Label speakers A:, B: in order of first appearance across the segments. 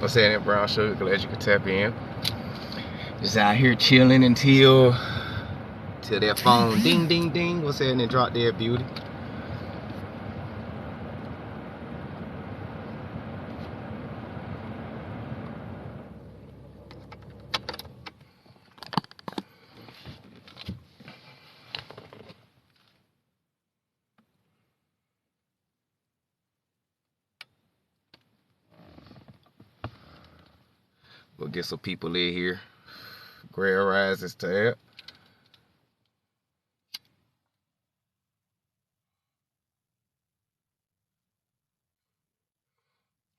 A: I'm saying that brown sugar, glad you could tap in. Just out here chilling until that phone ding ding ding. What's that? And drop dead beauty. We'll get some people in here. Grand Rises tab.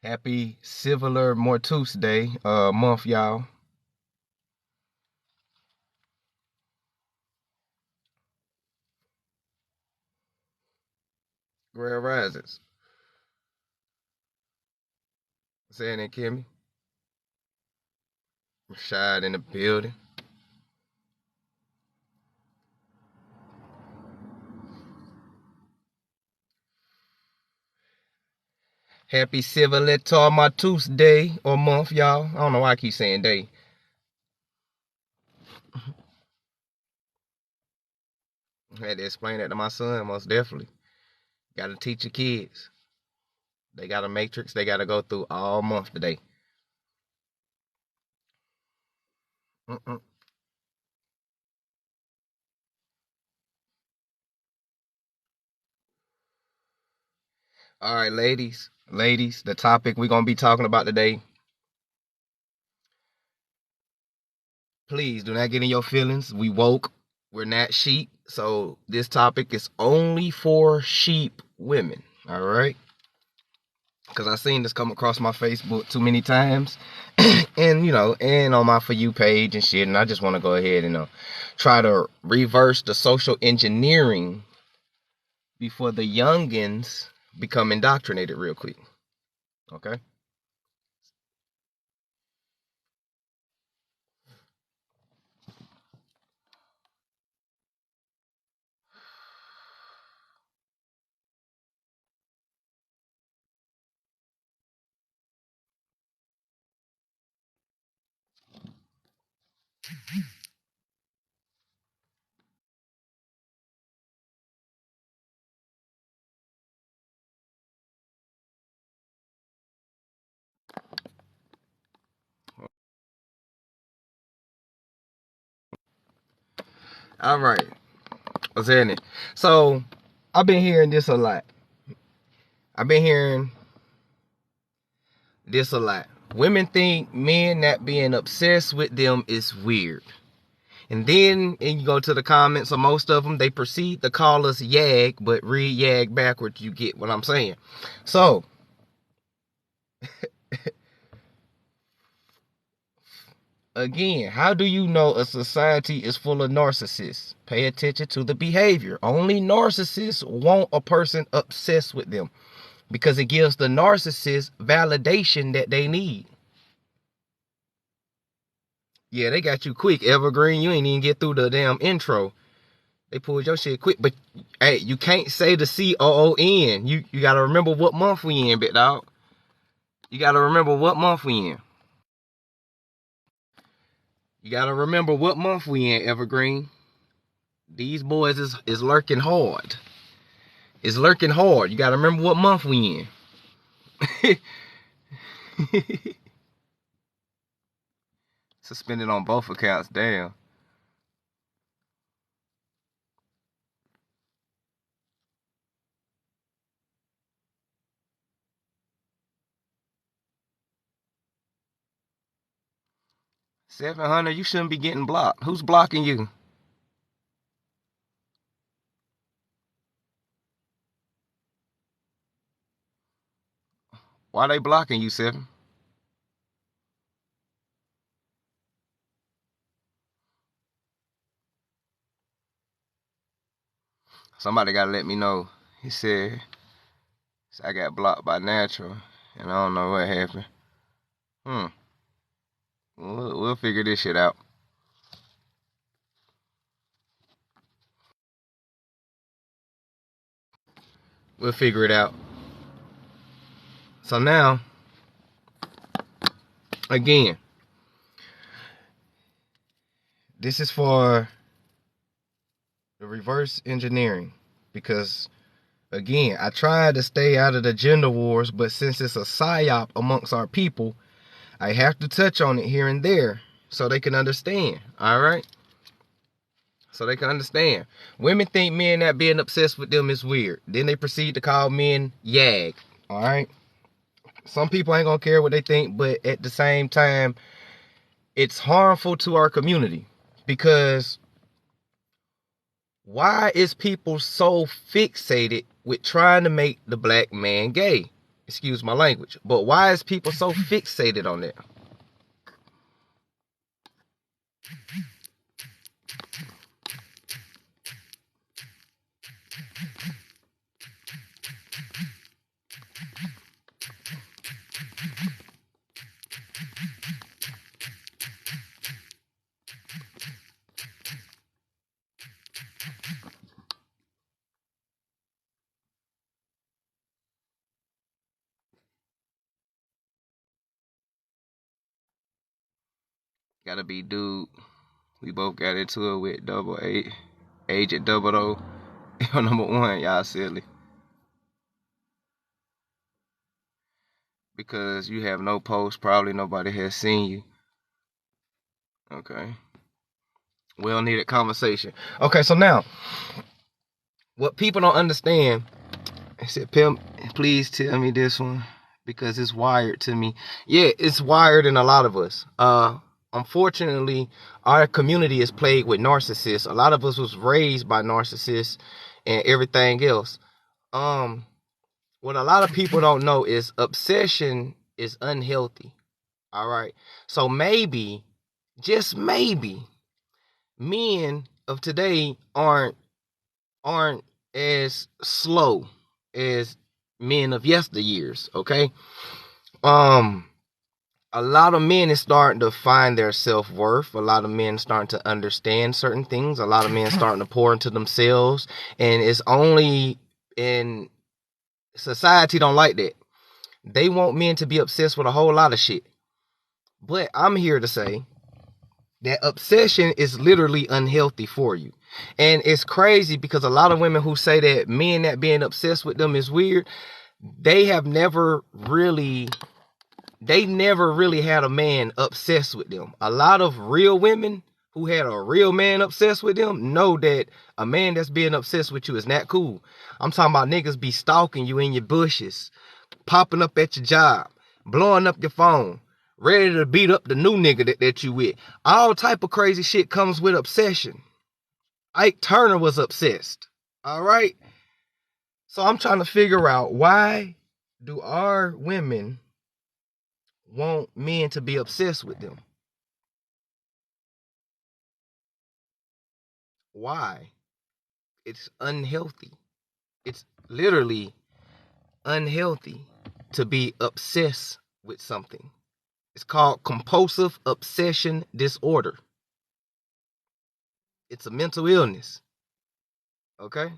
A: Happy Civilter Mortuus Day month, y'all. Grand Rises. Saying that, Kimmy. Rashad in the building. Happy Civilter Mortuus Day or month, y'all. I don't know why I keep saying day. I had to explain that to my son, most definitely. Got to teach your kids. They got a matrix they got to go through all month today. All right, ladies, the topic we're going to be talking about today. Please do not get in your feelings. We woke. We're not sheep. So this topic is only for sheep women. All right. Because I seen this come across my Facebook too many times. and, and on my For You page and shit. And I just want to go ahead and try to reverse the social engineering before the youngins become indoctrinated real quick. Okay? All right. What's in it? So, I've been hearing this a lot. Women think men not being obsessed with them is weird. And then you go to the comments of most of them, they proceed to call us yag, but read yag backwards, you get what I'm saying. So, again, how do you know a society is full of narcissists? Pay attention to the behavior. Only narcissists want a person obsessed with them because it gives the narcissist validation that they need. Yeah, they got you quick, Evergreen. You ain't even get through the damn intro. They pulled your shit quick, but hey, you can't say the COON. You gotta remember what month we in, big dog. You gotta remember what month we in. You gotta remember what month we in, Evergreen. These boys is lurking hard. It's lurking hard. You gotta remember what month we in. Suspended on both accounts, damn. $700, you shouldn't be getting blocked. Who's blocking you? Why they blocking you, Seven? Somebody gotta let me know. He said I got blocked by Natural, and I don't know what happened. We'll figure this shit out. We'll figure it out. So now, Again, this is for the reverse engineering, because again, I tried to stay out of the gender wars, but since it's a psyop amongst our people, I have to touch on it here and there so they can understand. All right, so they can understand. Women think men not being obsessed with them is weird. Then they proceed to call men yag. All right, some people ain't gonna care what they think, but at the same time, it's harmful to our community, because why is people so fixated with trying to make the black man gay? Excuse my language, but why is people so fixated on that? Gotta be dude. We both got into it with double A, Agent Double O. Number one, y'all silly. Because you have no post, probably nobody has seen you. Okay. Well needed conversation. Okay, so now, what people don't understand, I said, Pimp, please tell me this one, because it's wired to me. Yeah, it's wired in a lot of us. Unfortunately, our community is plagued with narcissists. A lot of us was raised by narcissists and everything else. What a lot of people don't know is obsession is unhealthy. All right. So maybe, just maybe, men of today aren't as slow as men of yesteryears. Okay. A lot of men is starting to find their self-worth. A lot of men starting to understand certain things. A lot of men starting to pour into themselves. And it's only in society don't like that. They want men to be obsessed with a whole lot of shit. But I'm here to say that obsession is literally unhealthy for you. And it's crazy because a lot of women who say that men not being obsessed with them is weird, they never really had a man obsessed with them. A lot of real women who had a real man obsessed with them know that a man that's being obsessed with you is not cool. I'm talking about niggas be stalking you in your bushes, popping up at your job, blowing up your phone, ready to beat up the new nigga that you with. All type of crazy shit comes with obsession. Ike Turner was obsessed. All right? So I'm trying to figure out, why do our women want men to be obsessed with them? Why? It's unhealthy. It's literally unhealthy to be obsessed with something. It's called compulsive obsession disorder. It's a mental illness. Okay?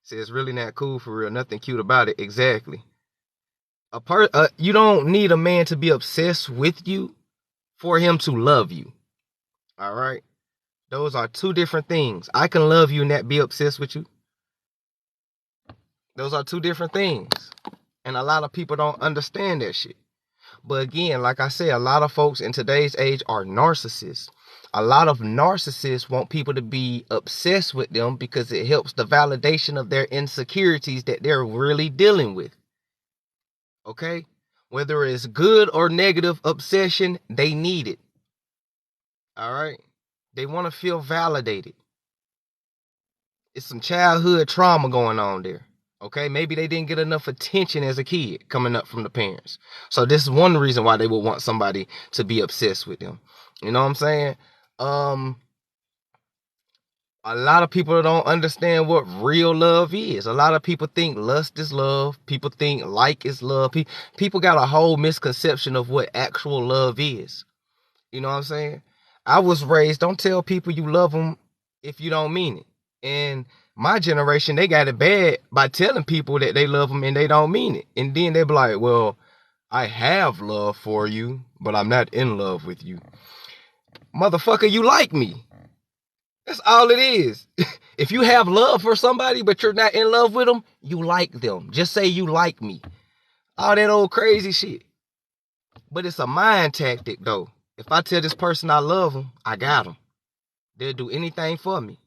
A: See, it's really not cool for real. Nothing cute about it. Exactly. You don't need a man to be obsessed with you for him to love you. All right? Those are two different things. I can love you and not be obsessed with you. Those are two different things. And a lot of people don't understand that shit. But again, like I said, a lot of folks in today's age are narcissists. A lot of narcissists want people to be obsessed with them because it helps the validation of their insecurities that they're really dealing with. Okay? Whether it's good or negative obsession, they need it. All right? They want to feel validated. It's some childhood trauma going on there. Okay, maybe they didn't get enough attention as a kid coming up from the parents. So this is one reason why they would want somebody to be obsessed with them. You know what I'm saying? A lot of people don't understand what real love is. A lot of people think lust is love. People think like is love. People got a whole misconception of what actual love is. You know what I'm saying? I was raised, don't tell people you love them if you don't mean it. And my generation, they got it bad by telling people that they love them and they don't mean it. And then they be like, well, I have love for you, but I'm not in love with you. Motherfucker, you like me. That's all it is. If you have love for somebody, but you're not in love with them, you like them. Just say you like me. All that old crazy shit. But it's a mind tactic, though. If I tell this person I love them, I got them. They'll do anything for me.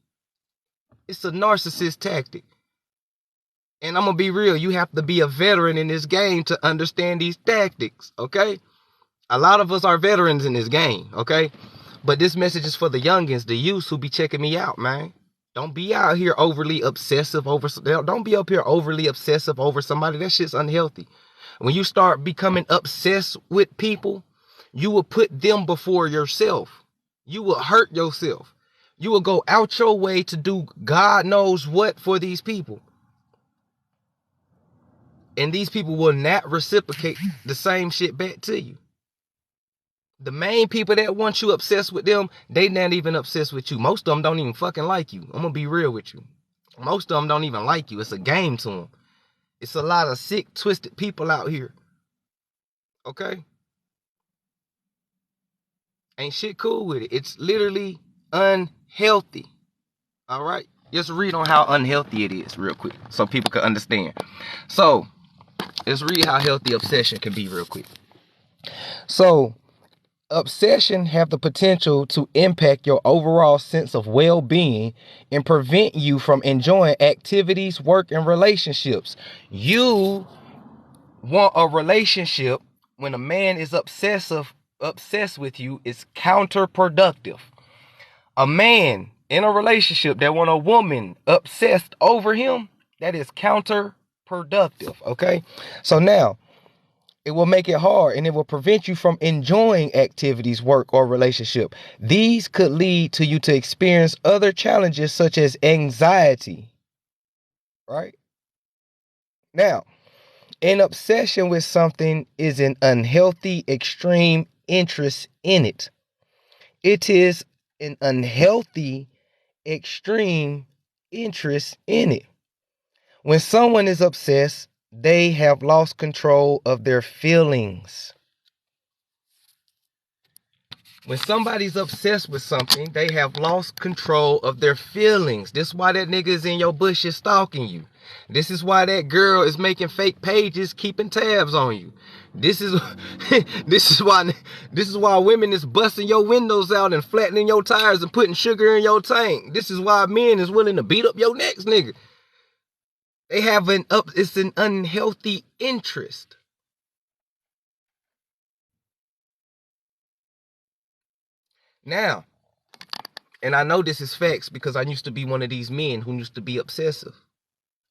A: It's a narcissist tactic. And I'm going to be real. You have to be a veteran in this game to understand these tactics, okay? A lot of us are veterans in this game, okay? But this message is for the youngins, the youths who be checking me out, man. Don't be out here overly obsessive over, don't be up here overly obsessive over somebody. That shit's unhealthy. When you start becoming obsessed with people, you will put them before yourself. You will hurt yourself. You will go out your way to do God knows what for these people. And these people will not reciprocate the same shit back to you. The main people that want you obsessed with them, they not even obsessed with you. Most of them don't even fucking like you. I'm gonna be real with you. Most of them don't even like you. It's a game to them. It's a lot of sick, twisted people out here. Okay? Ain't shit cool with it. It's literally unhealthy. All right? Just read on how unhealthy it is real quick so people can understand. So, let's read how healthy obsession can be real quick. So, obsession have the potential to impact your overall sense of well-being and prevent you from enjoying activities, work, and relationships. You want a relationship when a man is obsessed with you is counterproductive. A man in a relationship that want a woman obsessed over him, that is counterproductive, okay? So now, it will make it hard and it will prevent you from enjoying activities, work, or relationship. These could lead to you to experience other challenges such as anxiety, right? Now, an obsession with something is an unhealthy, extreme interest in it. It is an unhealthy, extreme interest in it. When someone is obsessed, they have lost control of their feelings. When somebody's obsessed with something, they have lost control of their feelings. This is why that nigga is in your bushes stalking you. This is why that girl is making fake pages, keeping tabs on you. This is this is why women is busting your windows out and flattening your tires and putting sugar in your tank. This is why men is willing to beat up your next nigga. They have it's an unhealthy interest. Now, and I know this is facts because I used to be one of these men who used to be obsessive.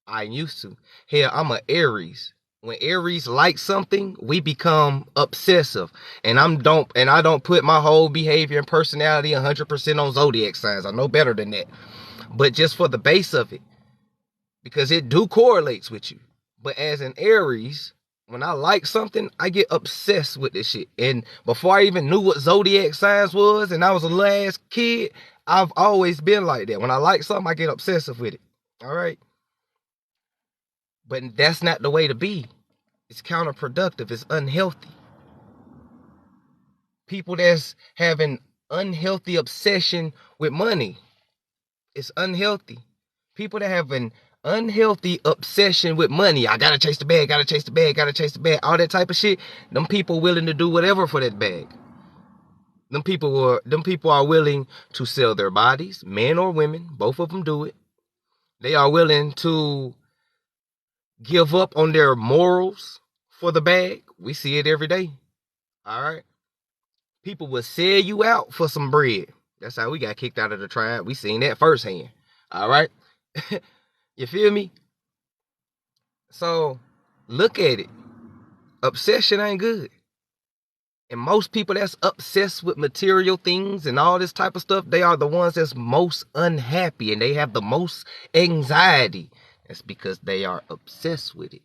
A: I used to. Hell, I'm an Aries. When Aries like something, we become obsessive. And I don't put my whole behavior and personality 100% on zodiac signs. I know better than that. But just for the base of it, because it do correlates with you. But as an Aries, when I like something, I get obsessed with this shit. And before I even knew what zodiac signs was, and I was a little ass kid, I've always been like that. When I like something, I get obsessive with it. All right? But that's not the way to be. It's counterproductive. It's unhealthy. People that's having unhealthy obsession with money, it's unhealthy. People that have an unhealthy obsession with money, I gotta chase the bag, gotta chase the bag, gotta chase the bag, all that type of shit, them people willing to do whatever for that bag. Them people are willing to sell their bodies, men or women, both of them do it. They are willing to give up on their morals for the bag. We see it every day. All right. People will sell you out for some bread. That's how we got kicked out of the tribe. We seen that firsthand. All right. You feel me? So look at it. Obsession ain't good. And most people that's obsessed with material things and all this type of stuff, they are the ones that's most unhappy and they have the most anxiety. That's because they are obsessed with it.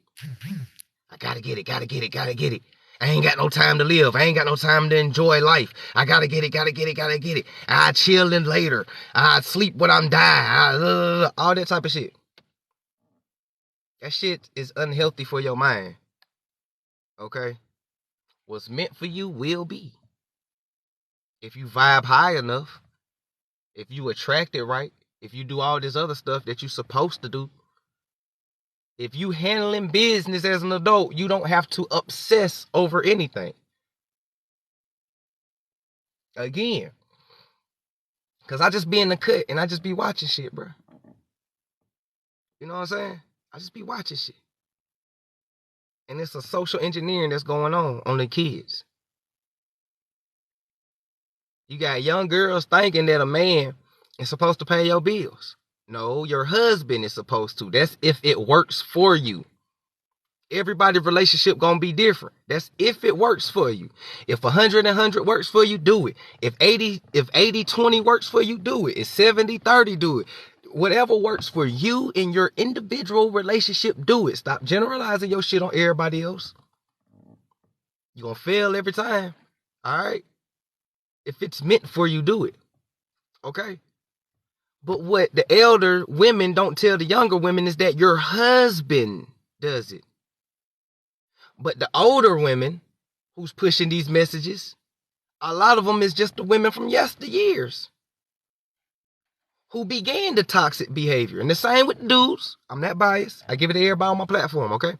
A: I gotta get it, gotta get it, gotta get it. I ain't got no time to live. I ain't got no time to enjoy life. I gotta get it, gotta get it, gotta get it. I chill in later. I sleep when I'm dying. All that type of shit. That shit is unhealthy for your mind. Okay? What's meant for you will be. If you vibe high enough, if you attract it right, if you do all this other stuff that you're supposed to do, if you handling business as an adult, you don't have to obsess over anything. Again, because I just be in the cut and I just be watching shit, bro. You know what I'm saying? I just be watching shit. And it's a social engineering that's going on the kids. You got young girls thinking that a man is supposed to pay your bills. No, your husband is supposed to. That's if it works for you. Everybody's relationship gonna be different. That's if it works for you. If 100 and 100 works for you, do it. If 80-20 works for you, do it. If 70-30, do it. Whatever works for you in your individual relationship, do it. Stop generalizing your shit on everybody else. You're gonna fail every time. All right? If it's meant for you, do it. Okay? But what the elder women don't tell the younger women is that your husband does it. But the older women who's pushing these messages, a lot of them is just the women from yesteryears who began the toxic behavior. And the same with dudes. I'm not biased. I give it to everybody on my platform, okay?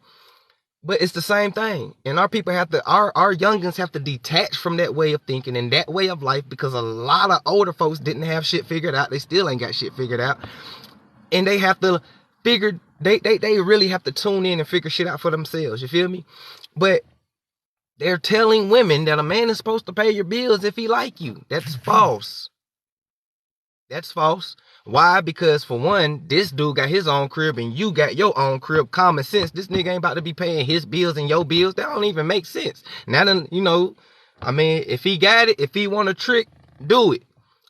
A: But it's the same thing. And our people have to, our youngins have to detach from that way of thinking and that way of life, because a lot of older folks didn't have shit figured out. They still ain't got shit figured out. And they have to figure, they really have to tune in and figure shit out for themselves. You feel me? But they're telling women that a man is supposed to pay your bills if he like you. That's false. That's false. Why? Because for one, this dude got his own crib and you got your own crib. Common sense. This nigga ain't about to be paying his bills and your bills. That don't even make sense. Now then, you know, I mean, if he got it, if he want a trick, do it.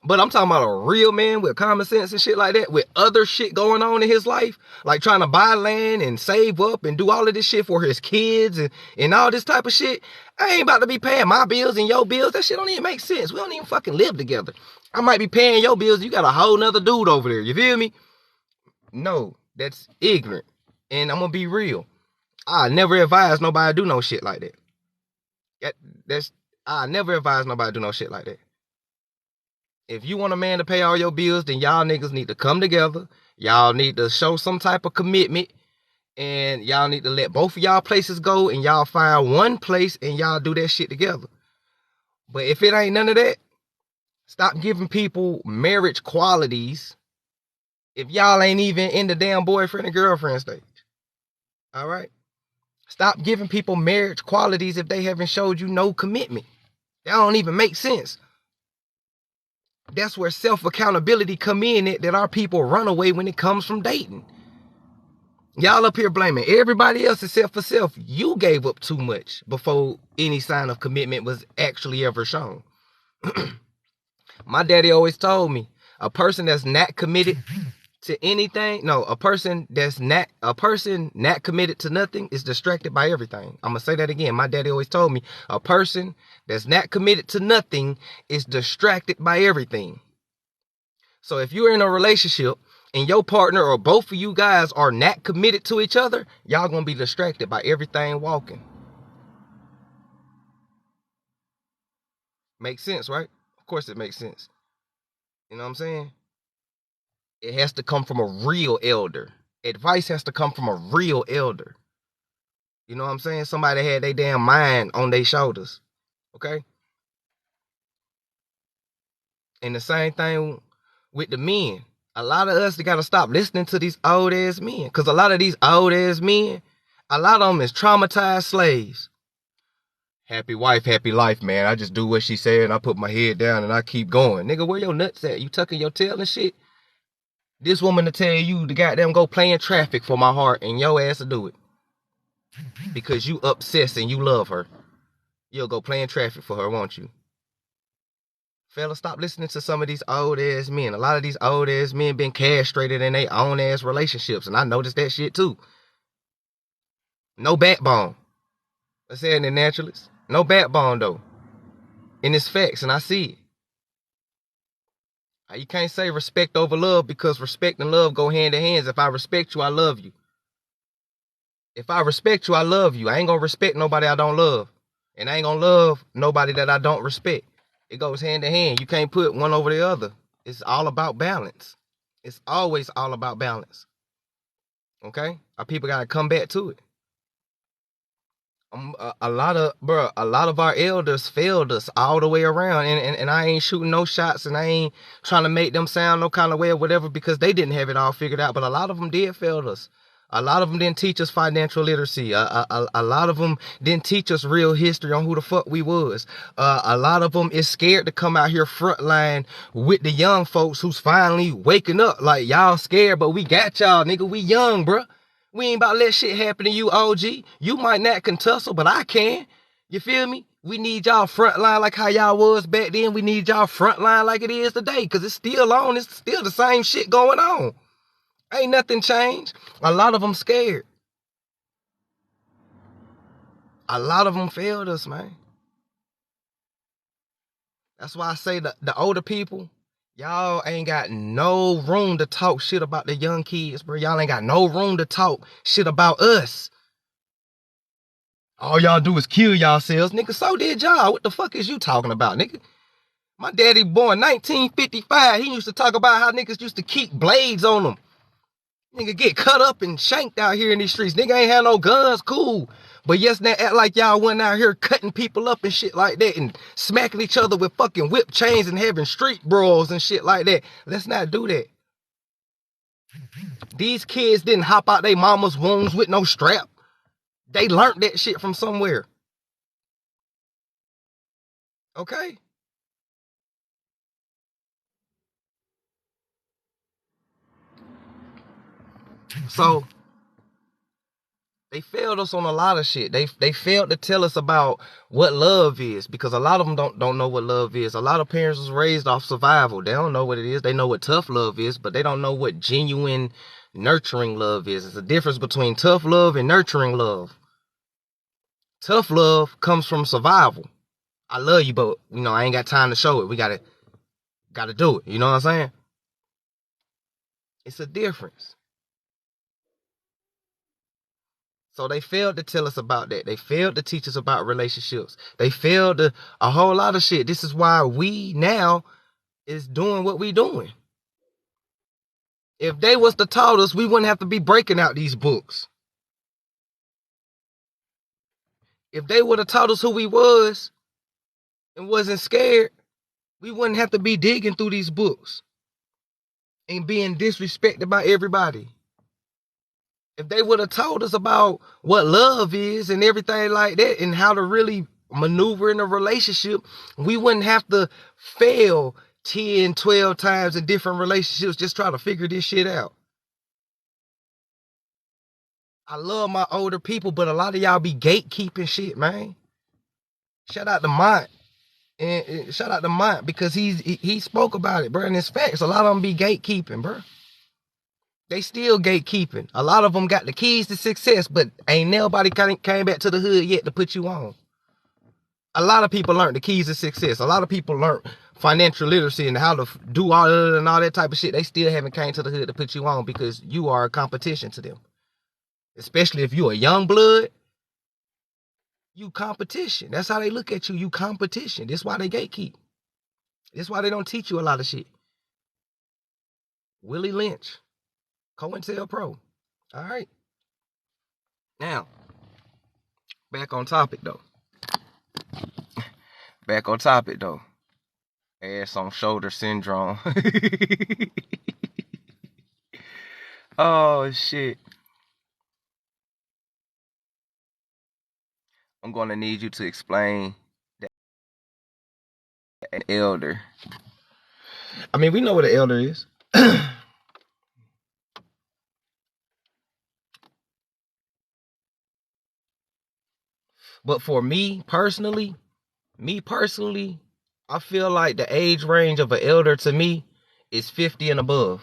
A: But I'm talking about a real man with common sense and shit like that, with other shit going on in his life, like trying to buy land and save up and do all of this shit for his kids and all this type of shit. I ain't about to be paying my bills and your bills. That shit don't even make sense. We don't even fucking live together. I might be paying your bills. You got a whole nother dude over there. You feel me? No, that's ignorant. And I'm going to be real. I never advise nobody to do no shit like that. I never advise nobody to do no shit like that. If you want a man to pay all your bills, then y'all niggas need to come together. Y'all need to show some type of commitment. And y'all need to let both of y'all places go. And y'all find one place and y'all do that shit together. But if it ain't none of that, stop giving people marriage qualities if y'all ain't even in the damn boyfriend and girlfriend stage. All right? Stop giving people marriage qualities if they haven't showed you no commitment. That don't even make sense. That's where self-accountability come in, that our people run away when it comes from dating. Y'all up here blaming everybody else except for self. You gave up too much before any sign of commitment was actually ever shown. My daddy always told me, a person that's not committed to anything, a person not committed to nothing is distracted by everything. I'm gonna say that again. My daddy always told me, a person that's not committed to nothing is distracted by everything. So if you're in a relationship and your partner or both of you guys are not committed to each other, y'all gonna be distracted by everything walking. Makes sense, right? Of course it makes sense. You know what I'm saying? It has to come from a real elder. Advice has to come from a real elder. You know what I'm saying? Somebody had their damn mind on their shoulders. Okay? And the same thing with the men. A lot of us got to stop listening to these old ass men. Because a lot of these old ass men, a lot of them is traumatized slaves. Happy wife, happy life, man. I just do what she said and I put my head down and I keep going. Nigga, where your nuts at? You tucking your tail and shit? This woman to tell you to goddamn go play in traffic for my heart and your ass to do it. Because you obsessed and you love her. You'll go play in traffic for her, won't you? Fella, stop listening to some of these old ass men. A lot of these old ass men been castrated in their own ass relationships. And I noticed that shit too. No backbone. Let's say it in the naturalist. No backbone though. And it's facts and I see it. You can't say respect over love, because respect and love go hand in hand. If I respect you, I love you. If I respect you, I love you. I ain't gonna respect nobody I don't love. And I ain't gonna love nobody that I don't respect. It goes hand in hand. You can't put one over the other. It's all about balance. It's always all about balance. Okay? Our people gotta come back to it. A lot of our elders failed us all the way around, and I ain't shooting no shots, and I ain't trying to make them sound no kind of way or whatever, because they didn't have it all figured out. But a lot of them did fail us. A lot of them didn't teach us financial literacy. A lot of them didn't teach us real history on who the fuck we was. A lot of them is scared to come out here frontline with the young folks who's finally waking up. Like, y'all scared, but we got y'all, nigga. We young, bruh. We ain't about to let shit happen to you, OG. You might not can tussle, but I can. You feel me? We need y'all frontline like how y'all was back then. We need y'all frontline like it is today, because it's still on. It's still the same shit going on. Ain't nothing changed. A lot of them scared. A lot of them failed us, man. That's why I say the older people, y'all ain't got no room to talk shit about the young kids, bro. Y'all ain't got no room to talk shit about us. All y'all do is kill yourselves, nigga. So did y'all. What the fuck is you talking about, nigga? My daddy born 1955. He used to talk about how niggas used to keep blades on them. Nigga get cut up and shanked out here in these streets. Nigga ain't have no guns, cool. But yes, now act like y'all went out here cutting people up and shit like that and smacking each other with fucking whip chains and having street brawls and shit like that. Let's not do that. These kids didn't hop out their mama's wombs with no strap. They learned that shit from somewhere. Okay? So they failed us on a lot of shit. They failed to tell us about what love is, because a lot of them don't know what love is. A lot of parents was raised off survival. They don't know what it is. They know what tough love is, but they don't know what genuine nurturing love is. It's a difference between tough love and nurturing love. Tough love comes from survival. I love you, but I ain't got time to show it. We gotta do it. You know what I'm saying? It's a difference. So they failed to tell us about that. They failed to teach us about relationships. They failed to a whole lot of shit. This is why we now is doing what we doing. If they was to taught us, we wouldn't have to be breaking out these books. If they would have taught us who we was and wasn't scared, we wouldn't have to be digging through these books and being disrespected by everybody. If they would have told us about what love is and everything like that and how to really maneuver in a relationship, we wouldn't have to fail 10, 12 times in different relationships just trying to figure this shit out. I love my older people, but a lot of y'all be gatekeeping shit, man. Shout out to Mont. And shout out to Mont, because he spoke about it, bro. And it's facts. A lot of them be gatekeeping, bro. They still gatekeeping. A lot of them got the keys to success, but ain't nobody came back to the hood yet to put you on. A lot of people learned the keys to success. A lot of people learned financial literacy and how to do all that and all that type of shit. They still haven't came to the hood to put you on, because you are a competition to them. Especially if you're a young blood, you competition. That's how they look at you. You competition. That's why they gatekeep. That's why they don't teach you a lot of shit. Willie Lynch, COINTELPRO. All right. Now, back on topic though. Ass on shoulder syndrome. Oh shit. I'm gonna need you to explain that an elder. I mean, we know what an elder is. But for me personally, I feel like the age range of an elder to me is 50 and above.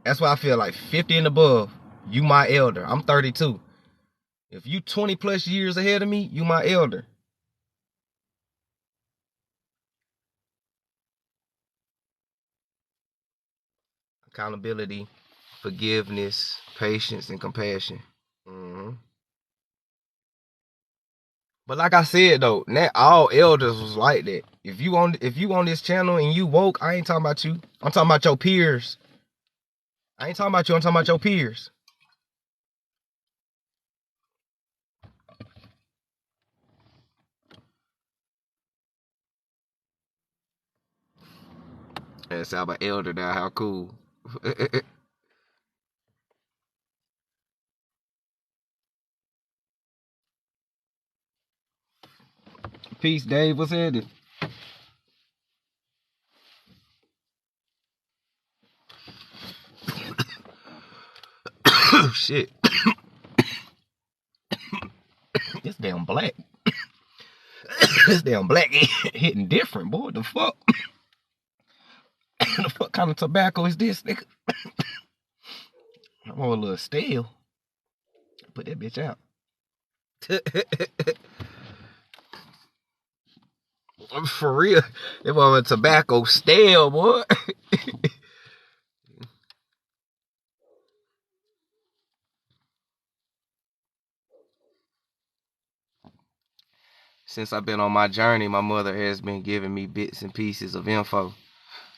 A: That's why I feel like 50 and above, you my elder. I'm 32. If you 20 plus years ahead of me, you my elder. Accountability, forgiveness, patience, and compassion. Mm-hmm. But like I said though, not all elders was like that. If you on this channel and you woke, I ain't talking about you. I'm talking about your peers. I ain't talking about you. I'm talking about your peers. That sound about elder now. How cool. Peace, Dave. What's happening? Shit. This damn black. This damn black hitting different, boy. The fuck? The fuck kind of tobacco is this, nigga? I'm on a little stale. Put that bitch out. For real. That was tobacco stale, boy. Since I've been on my journey, my mother has been giving me bits and pieces of info.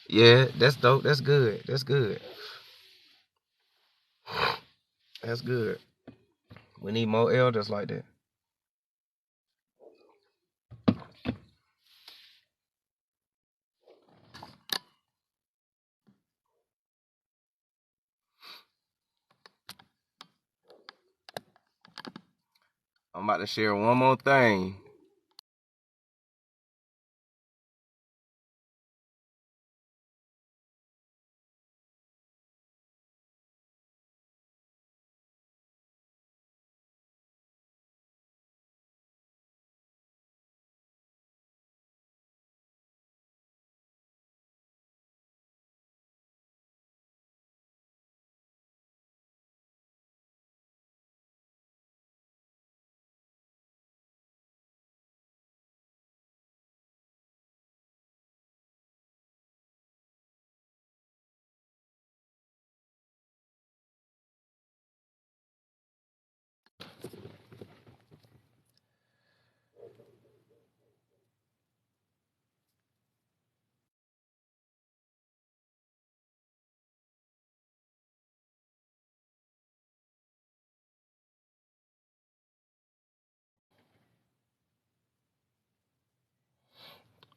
A: Yeah, that's dope. That's good. That's good. That's good. We need more elders like that. I'm about to share one more thing.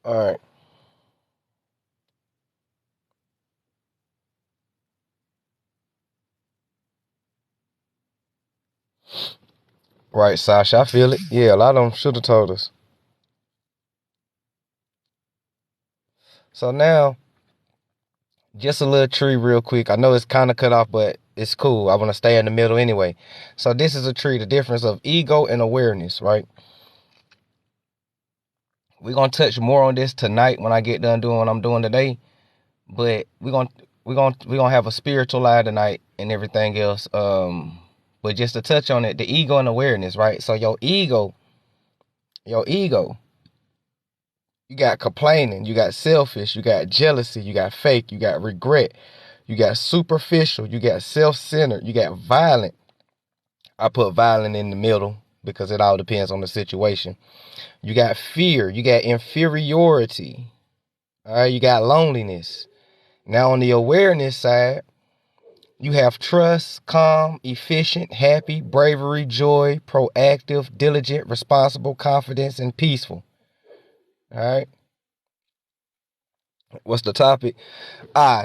A: All right. Right, Sasha. I feel it. Yeah, a lot of them should have told us. So now, just a little tree real quick. I know it's kind of cut off, but it's cool. I want to stay in the middle anyway. So this is a tree, the difference of ego and awareness, right? We're going to touch more on this tonight when I get done doing what I'm doing today. But we're gonna have a spiritual lie tonight and everything else. But just to touch on it, the ego and awareness, right? So your ego, you got complaining, you got selfish, you got jealousy, you got fake, you got regret, you got superficial, you got self-centered, you got violent. I put violent in the middle because it all depends on the situation. You got fear, you got inferiority, all right, you got loneliness. Now on the awareness side, you have trust, calm, efficient, happy, bravery, joy, proactive, diligent, responsible, confidence, and peaceful. All right. What's the topic?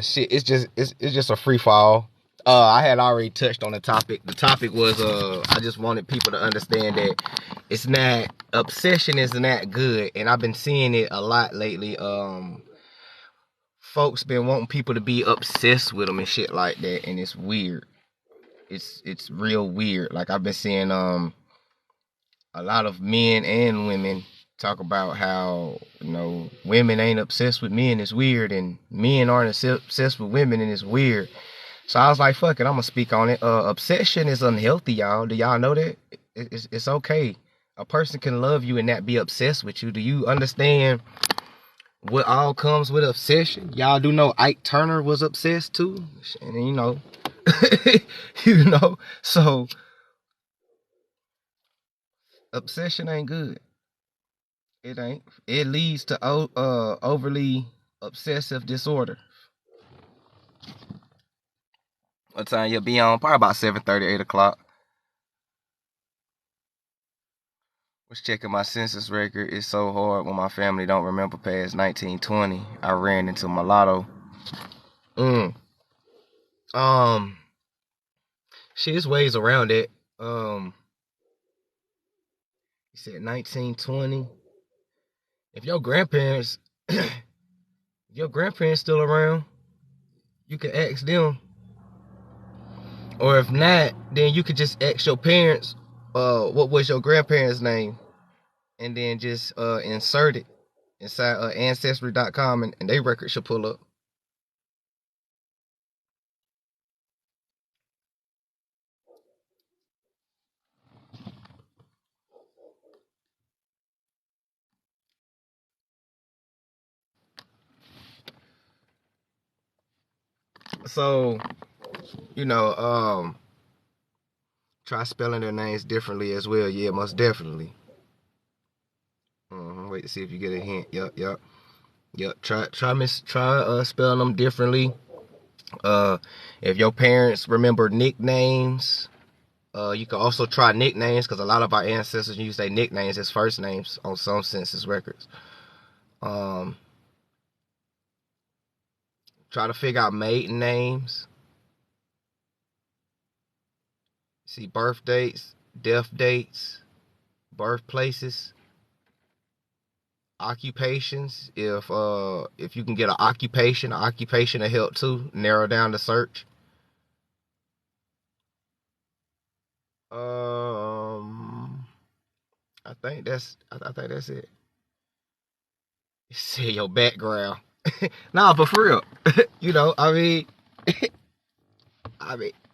A: Shit. It's just a free fall. I had already touched on the topic. The topic was I just wanted people to understand that it's not obsession is not good, and I've been seeing it a lot lately. Folks been wanting people to be obsessed with them and shit like that, and it's weird. It's real weird. Like I've been seeing a lot of men and women talk about how women ain't obsessed with men. It's weird, and men aren't obsessed with women, and it's weird. So I was like, fuck it, I'm gonna speak on it. Obsession is unhealthy, y'all. Do y'all know that? It's okay. A person can love you and not be obsessed with you. Do you understand what all comes with obsession? Y'all do know Ike Turner was obsessed too, and so obsession ain't good. It ain't. It leads to overly obsessive disorder. What time you'll be on? Probably about 7:30, 8 o'clock. Was checking my census record. It's so hard when my family don't remember past 1920. I ran into mulatto. Mm. Um. Shit's ways around it. You said 1920. If your grandparents, if your grandparents still around, you can ask them. Or if not, then you could just ask your parents, what was your grandparents' name, and then just insert it inside ancestry.com, and their record should pull up. So, you know, try spelling their names differently as well. Yeah, most definitely. Wait to see if you get a hint. Yep. Try spelling them differently. If your parents remember nicknames, you can also try nicknames, because a lot of our ancestors use their nicknames as first names on some census records. Try to figure out maiden names. See birth dates, death dates, birthplaces, occupations. If you can get an occupation will help too. Narrow down the search. I think that's it. See your background. Nah, but for real, I mean,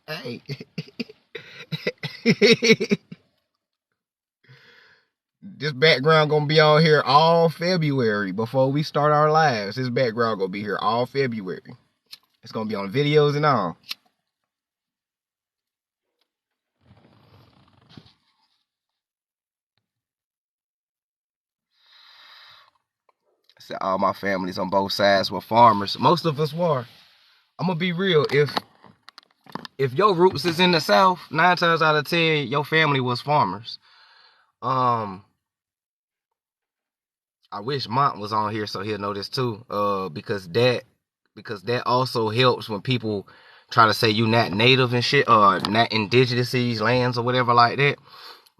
A: hey. This background gonna be on here all February before we start our lives. This background gonna be here all February. It's gonna be on videos and all. So all my families on both sides were farmers. Most of us were. I'm gonna be real. If your roots is in the South, 9 times out of 10, your family was farmers. I wish Mont was on here so he'll know this too. Because that also helps when people try to say you not native and shit, or not indigenous to these lands or whatever like that.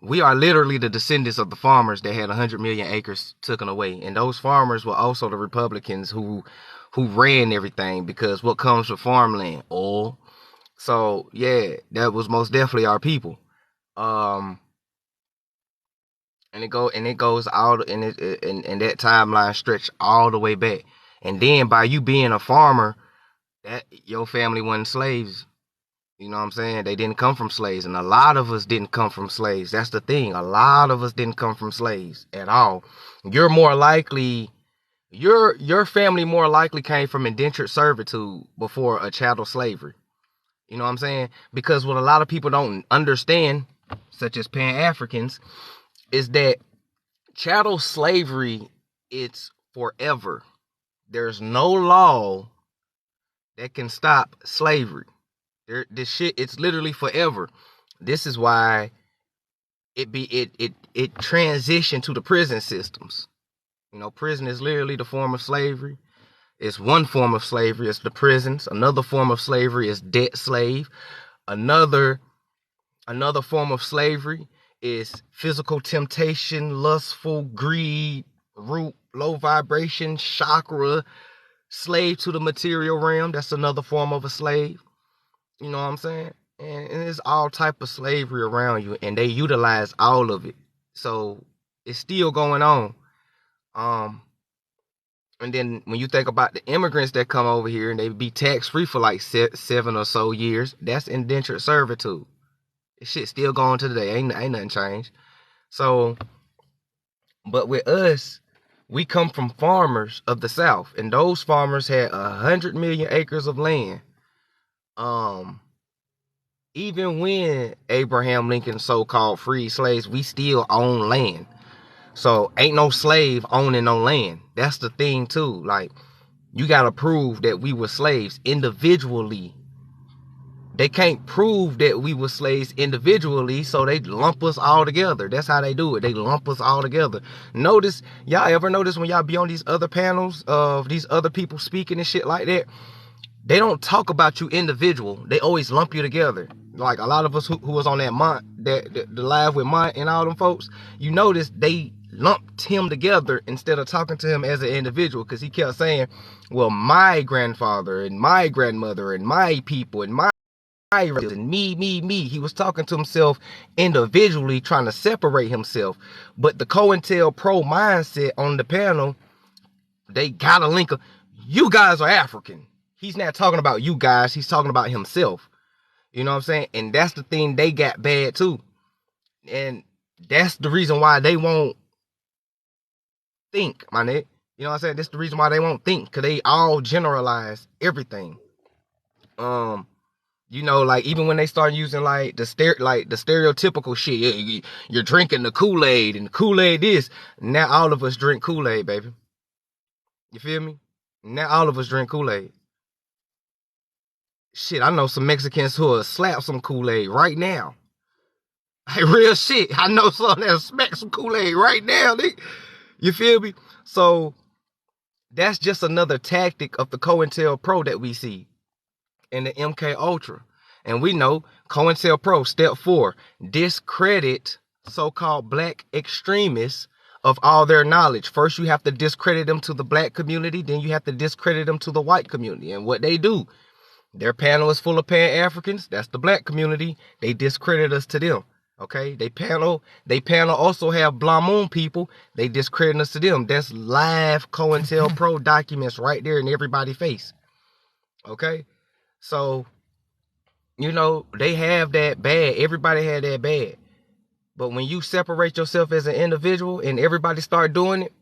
A: We are literally the descendants of the farmers that had 100 million acres taken away, and those farmers were also the Republicans who ran everything, because what comes with farmland? Oil. So yeah, that was most definitely our people. Um, and it goes out, and that timeline stretched all the way back. And then by you being a farmer, that your family wasn't slaves. You know what I'm saying? They didn't come from slaves, and a lot of us didn't come from slaves. That's the thing. A lot of us didn't come from slaves at all. You're more likely, your family more likely came from indentured servitude before a chattel slavery. You know what I'm saying? Because what a lot of people don't understand, such as Pan-Africans, is that chattel slavery, it's forever. There's no law that can stop slavery. This shit, it's literally forever. This is why it transitioned to the prison systems. Prison is literally the form of slavery. It's one form of slavery, it's the prisons. Another form of slavery is debt slave. Another form of slavery is physical temptation, lustful greed, root, low vibration, chakra, slave to the material realm. That's another form of a slave. You know what I'm saying? And it's all type of slavery around you, and they utilize all of it. So it's still going on. And then when you think about the immigrants that come over here and they be tax free for like 7 or so years, that's indentured servitude. This shit still going to today. Ain't nothing changed. So, but with us, we come from farmers of the South, and those farmers had 100 million acres of land. Even when Abraham Lincoln so-called freed slaves, we still own land. So ain't no slave owning no land. That's the thing too. Like, you gotta prove that we were slaves individually. They can't prove that we were slaves individually, so they lump us all together. That's how they do it. They lump us all together. Notice, y'all ever notice when y'all be on these other panels of these other people speaking and shit like that? They don't talk about you individual. They always lump you together. Like a lot of us who was on that Mont, the live with Mont and all them folks, you notice they lumped him together instead of talking to him as an individual, because he kept saying, well, my grandfather and my grandmother and my people and my and me. He was talking to himself individually, trying to separate himself. But the COINTELPRO mindset on the panel, they got a link of, you guys are African. He's not talking about you guys. He's talking about himself. You know what I'm saying? And that's the thing they got bad too. And that's the reason why they won't think, my nigga. You know what I'm saying? That's the reason why they won't think, because they all generalize everything. You know, like even when they start using like the stereotypical shit, you're drinking the Kool-Aid and Kool-Aid this. Now all of us drink Kool-Aid, baby. You feel me? Now all of us drink Kool-Aid. Shit, I know some Mexicans who will slap some Kool-Aid right now. Like real shit. I know some that'll smack some Kool-Aid right now, nigga. You feel me? So that's just another tactic of the COINTELPRO that we see in the MK Ultra. And we know COINTELPRO, step 4, discredit so-called black extremists of all their knowledge. First, you have to discredit them to the black community, then you have to discredit them to the white community. And what they do, their panel is full of Pan-Africans, that's the black community, they discredit us to them. Okay, they panel also have Blamoon people, they discredit us to them. That's live COINTELPRO documents right there in everybody's face. Okay, so you know, they have that bad. Everybody had that bad. But when you separate yourself as an individual and everybody start doing it,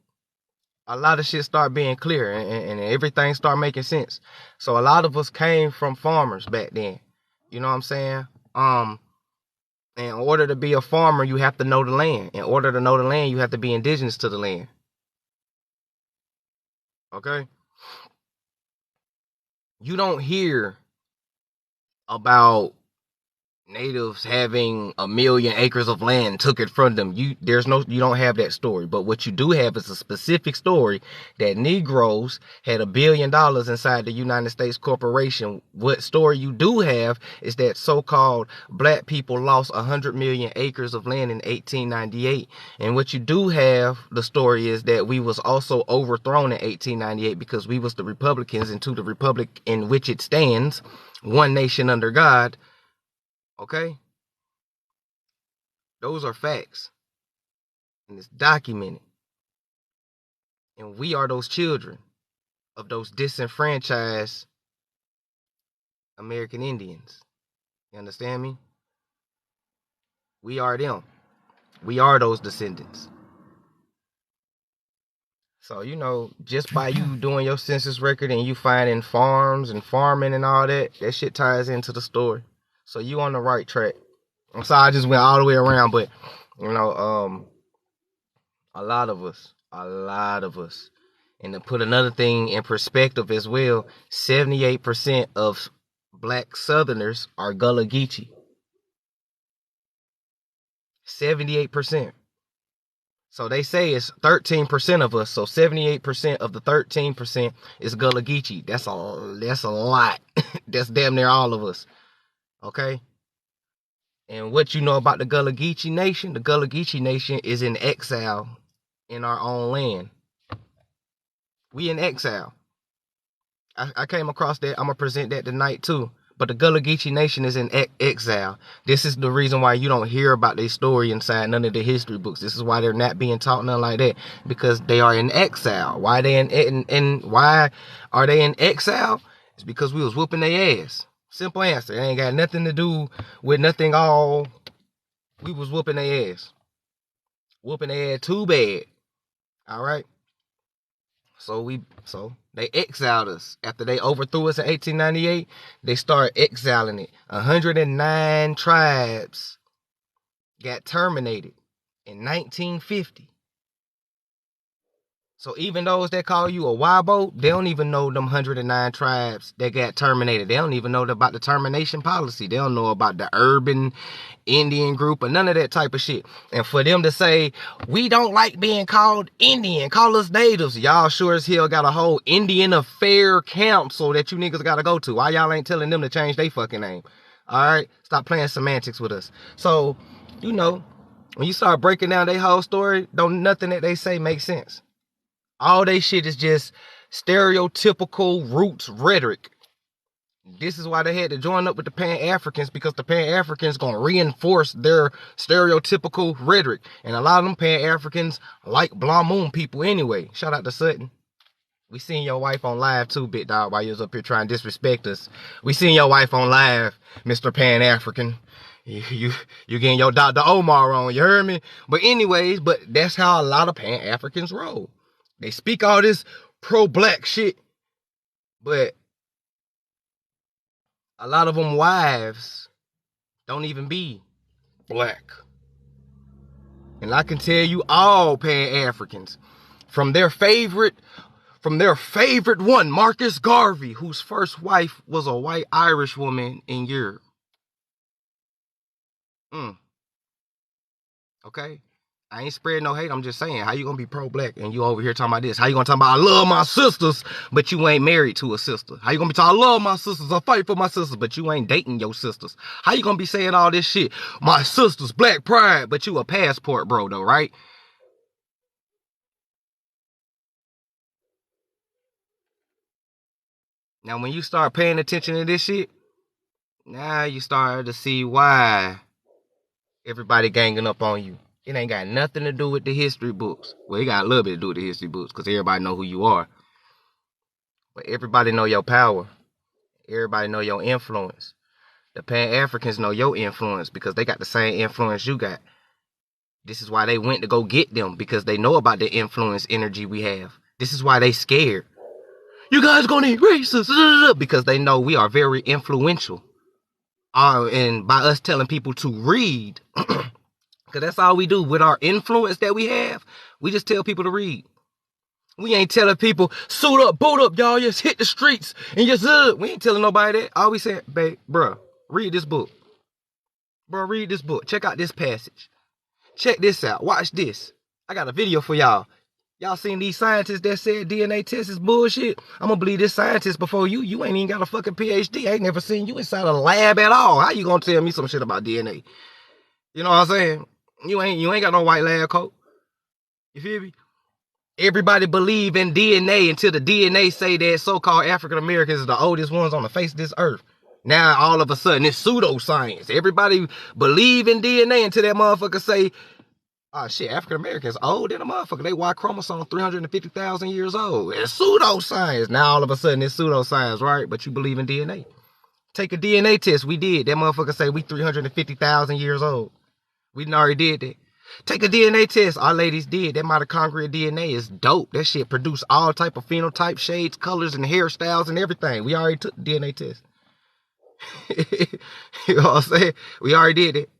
A: a lot of shit start being clear and everything start making sense. So a lot of us came from farmers back then. You know what I'm saying? In order to be a farmer, you have to know the land. In order to know the land, you have to be indigenous to the land. Okay? You don't hear about natives having 1 million acres of land took it from them. You don't have that story. But what you do have is a specific story that Negroes had $1 billion inside the United States corporation. What story you do have is that so-called black people lost 100 million acres of land in 1898. And what you do have, the story is that we was also overthrown in 1898 because we was the Republicans, and to the republic in which it stands, one nation under God. Okay? Those are facts. And it's documented. And we are those children of those disenfranchised American Indians. You understand me? We are them. We are those descendants. So, you know, just by you doing your census record and you finding farms and farming and all that, that shit ties into the story. So you on the right track. I'm sorry I just went all the way around, but you know, a lot of us, and to put another thing in perspective as well, 78% of black Southerners are Gullah Geechee. 78%. So they say it's 13% of us, so 78% of the 13% is Gullah Geechee. That's a lot. That's damn near all of us. Okay? And what you know about the Gullah Geechee Nation? The Gullah Geechee Nation is in exile in our own land. We in exile. I came across that. I'm going to present that tonight too. But the Gullah Geechee Nation is in exile. This is the reason why you don't hear about their story inside none of the history books. This is why they're not being taught nothing like that. Because they are in exile. Why they why are they in exile? It's because we was whooping their ass. Simple answer. It ain't got nothing to do with nothing all. We was whooping their ass. Whooping their ass too bad. All right. So they exiled us. After they overthrew us in 1898, they started exiling it. 109 tribes got terminated in 1950. So even those that call you a Wabo, they don't even know them 109 tribes that got terminated. They don't even know about the termination policy. They don't know about the urban Indian group or none of that type of shit. And for them to say, we don't like being called Indian, call us natives. Y'all sure as hell got a whole Indian affair council that you niggas gotta go to. Why y'all ain't telling them to change their fucking name? Alright? Stop playing semantics with us. So, you know, when you start breaking down their whole story, don't nothing that they say make sense. All they shit is just stereotypical roots rhetoric. This is why they had to join up with the Pan-Africans, because the Pan-Africans gonna reinforce their stereotypical rhetoric. And a lot of them Pan-Africans like Blue Moon people anyway. Shout out to Sutton. We seen your wife on live too, big dog, while you was up here trying to disrespect us. We seen your wife on live, Mr. Pan-African. You getting your Dr. Omar on, you heard me? But anyways, but that's how a lot of Pan-Africans roll. They speak all this pro-black shit, but a lot of them wives don't even be black. And I can tell you all Pan-Africans, from their favorite one, Marcus Garvey, whose first wife was a white Irish woman in Europe. Okay? I ain't spreading no hate. I'm just saying, how you gonna be pro-black and you over here talking about this? How you gonna talk about I love my sisters, but you ain't married to a sister? How you gonna be talking I love my sisters, I fight for my sisters, but you ain't dating your sisters? How you gonna be saying all this shit? My sisters, black pride, but you a passport bro though, right? Now when you start paying attention to this shit, now you start to see why everybody ganging up on you. It ain't got nothing to do with the history books. Well, it got a little bit to do with the history books, because everybody know who you are. But everybody know your power. Everybody know your influence. The Pan-Africans know your influence because they got the same influence you got. This is why they went to go get them, because they know about the influence energy we have. This is why they scared. You guys gonna erase us, because they know we are very influential. And by us telling people to read, because that's all we do with our influence that we have, we just tell people to read. We ain't telling people, suit up, boot up, y'all, just hit the streets, and just, we ain't telling nobody that. All we say, babe, bro, read this book. Bro, read this book. Check out this passage. Check this out. Watch this. I got a video for y'all. Y'all seen these scientists that said DNA test is bullshit? I'm gonna believe this scientist before you. You ain't even got a fucking PhD. I ain't never seen you inside a lab at all. How you gonna tell me some shit about DNA? You know what I'm saying? You ain't got no white lab coat. You feel me? Everybody believe in DNA until the DNA say that so-called African Americans are the oldest ones on the face of this earth. Now all of a sudden it's pseudoscience. Everybody believe in DNA until that motherfucker say, oh shit, African Americans old than a motherfucker. They Y chromosome 350,000 years old. It's pseudoscience. Now all of a sudden it's pseudoscience, right? But you believe in DNA. Take a DNA test. We did. That motherfucker say we 350,000 years old. We done already did that. Take a DNA test. Our ladies did. That mitochondrial DNA is dope. That shit produce all type of phenotype, shades, colors, and hairstyles and everything. We already took the DNA test. You know what I'm saying? We already did it.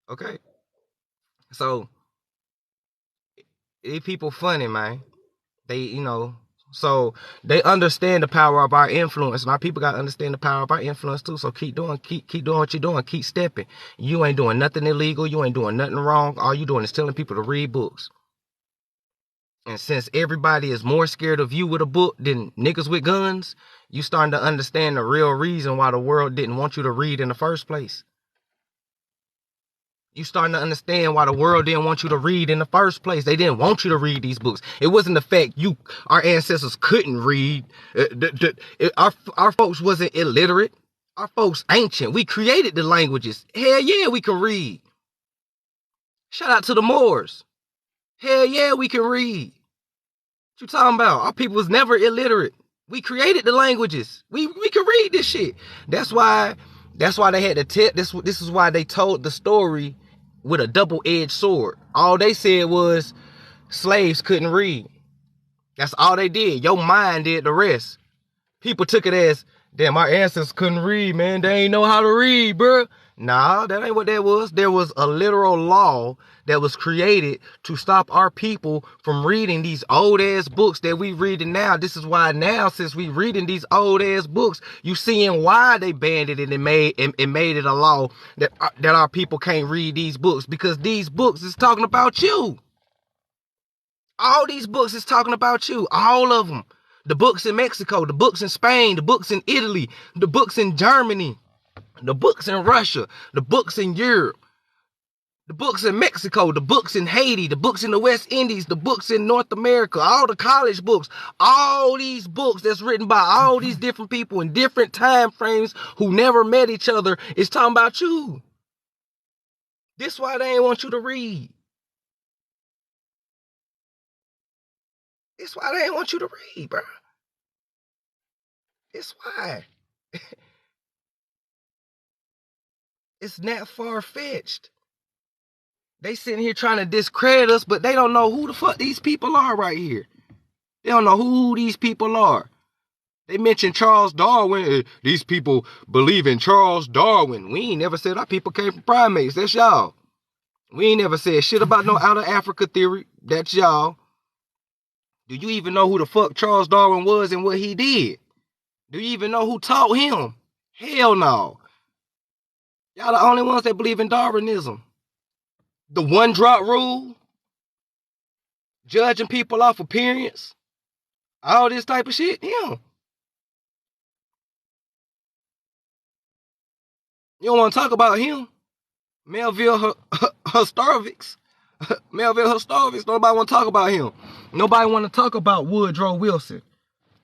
A: Okay? So, these people funny, man. They, you know, so they understand the power of our influence, and our people gotta understand the power of our influence too. So keep doing what you're doing, keep stepping. You ain't doing nothing illegal, you ain't doing nothing wrong. All you doing is telling people to read books. And since everybody is more scared of you with a book than niggas with guns, you starting to understand the real reason why the world didn't want you to read in the first place. You starting to understand why the world didn't want you to read in the first place. They didn't want you to read these books. It wasn't the fact our ancestors couldn't read. Our folks wasn't illiterate. Our folks ancient. We created the languages. Hell yeah, we can read. Shout out to the Moors. Hell yeah, we can read. What you talking about? Our people was never illiterate. We created the languages. We can read this shit. That's why they had to tell this is why they told the story with a double-edged sword. All they said was slaves couldn't read. That's all they did. Your mind did the rest. People took it as, damn, our ancestors couldn't read, man. They ain't know how to read, bro. Nah, that ain't what that was. There was a literal law that was created to stop our people from reading these old ass books that we reading now. This is why now, since we reading these old ass books, you seeing why they banned it and made it a law that our people can't read these books, because these books is talking about you. All these books is talking about you. All of them. The books in Mexico, the books in Spain, the books in Italy, the books in Germany, the books in Russia, the books in Europe, the books in Mexico, the books in Haiti, the books in the West Indies, the books in North America, all the college books, all these books that's written by all these different people in different time frames who never met each other is talking about you. This why they ain't want you to read. This why they ain't want you to read, bro. It's why. It's not far-fetched. They sitting here trying to discredit us, but they don't know who the fuck these people are right here. They don't know who these people are. They mentioned Charles Darwin. These people believe in Charles Darwin. We ain't never said our people came from primates. That's y'all. We ain't never said shit about no out of Africa theory. That's y'all. Do you even know who the fuck Charles Darwin was and what he did? Do you even know who taught him? Hell no. Y'all the only ones that believe in Darwinism. The one drop rule, judging people off appearance, all this type of shit, him. You don't want to talk about him? Melville Hustarvix. Melville Hustarvix, nobody want to talk about him. Nobody want to talk about Woodrow Wilson.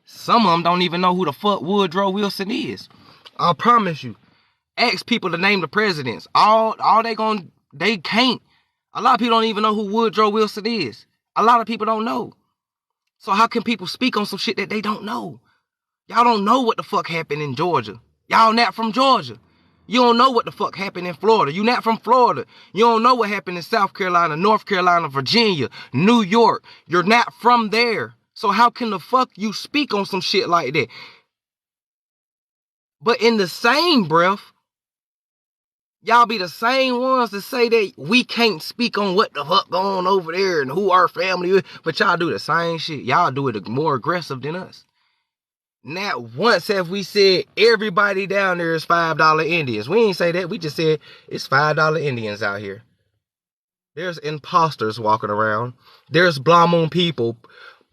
A: Some of them don't even know who the fuck Woodrow Wilson is. I promise you. Ask people to name the presidents. They can't. A lot of people don't even know who Woodrow Wilson is. A lot of people don't know. So how can people speak on some shit that they don't know? Y'all don't know what the fuck happened in Georgia. Y'all not from Georgia. You don't know what the fuck happened in Florida. You not from Florida. You don't know what happened in South Carolina, North Carolina, Virginia, New York. You're not from there. So how can the fuck you speak on some shit like that? But in the same breath, y'all be the same ones that say that we can't speak on what the fuck going on over there and who our family is. But y'all do the same shit. Y'all do it more aggressive than us. Not once have we said everybody down there is $5 Indians. We ain't say that. We just said it's $5 Indians out here. There's imposters walking around. There's Blue Moon people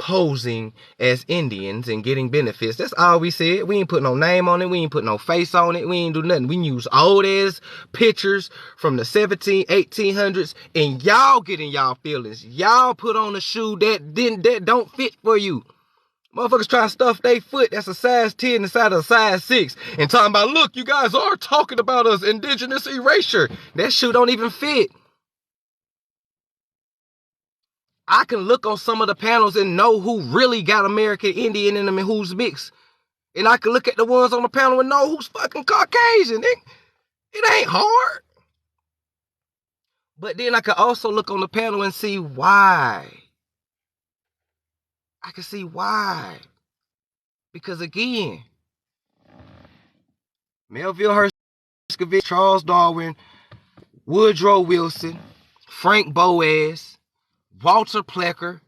A: posing as Indians and getting benefits. That's all we said. We ain't put no name on it. We ain't put no face on it. We ain't do nothing. We use old ass pictures from the 1800s, and y'all get in y'all feelings. Y'all put on a shoe that don't fit for you. Motherfuckers trying to stuff their foot that's a size 10 inside of a size 6 and talking about, look, you guys are talking about us, indigenous erasure. That shoe don't even fit. I can look on some of the panels and know who really got American Indian in them and who's mixed. And I can look at the ones on the panel and know who's fucking Caucasian. It ain't hard. But then I can also look on the panel and see why. I can see why. Because again, Melville Herskovich, Charles Darwin, Woodrow Wilson, Frank Boas, Walter Plecker,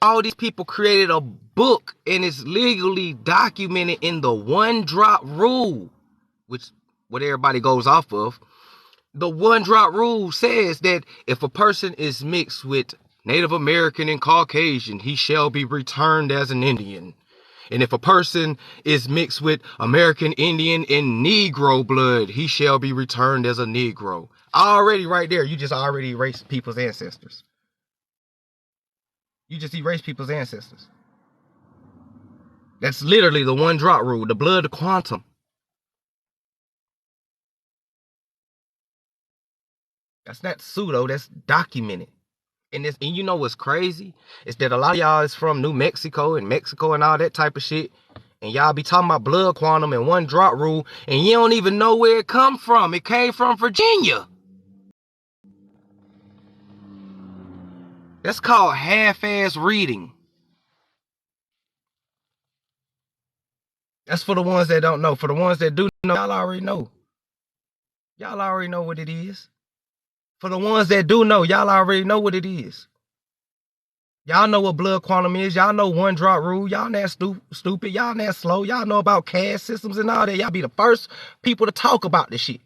A: all these people created a book and it's legally documented in the one drop rule, which what everybody goes off of. The one drop rule says that if a person is mixed with Native American and Caucasian, he shall be returned as an Indian. And if a person is mixed with American Indian and Negro blood, he shall be returned as a Negro. Already right there, you just already erased people's ancestors. You just erased people's ancestors. That's literally the one drop rule, the blood quantum. That's not pseudo, that's documented. And you know what's crazy? Is that a lot of y'all is from New Mexico and all that type of shit. And y'all be talking about blood quantum and one drop rule, and you don't even know where it come from. It came from Virginia. That's called half-ass reading. That's for the ones that don't know. For the ones that do know, y'all already know. Y'all already know what it is. For the ones that do know, y'all already know what it is. Y'all know what blood quantum is. Y'all know one drop rule. Y'all not stupid. Y'all not slow. Y'all know about caste systems and all that. Y'all be the first people to talk about this shit.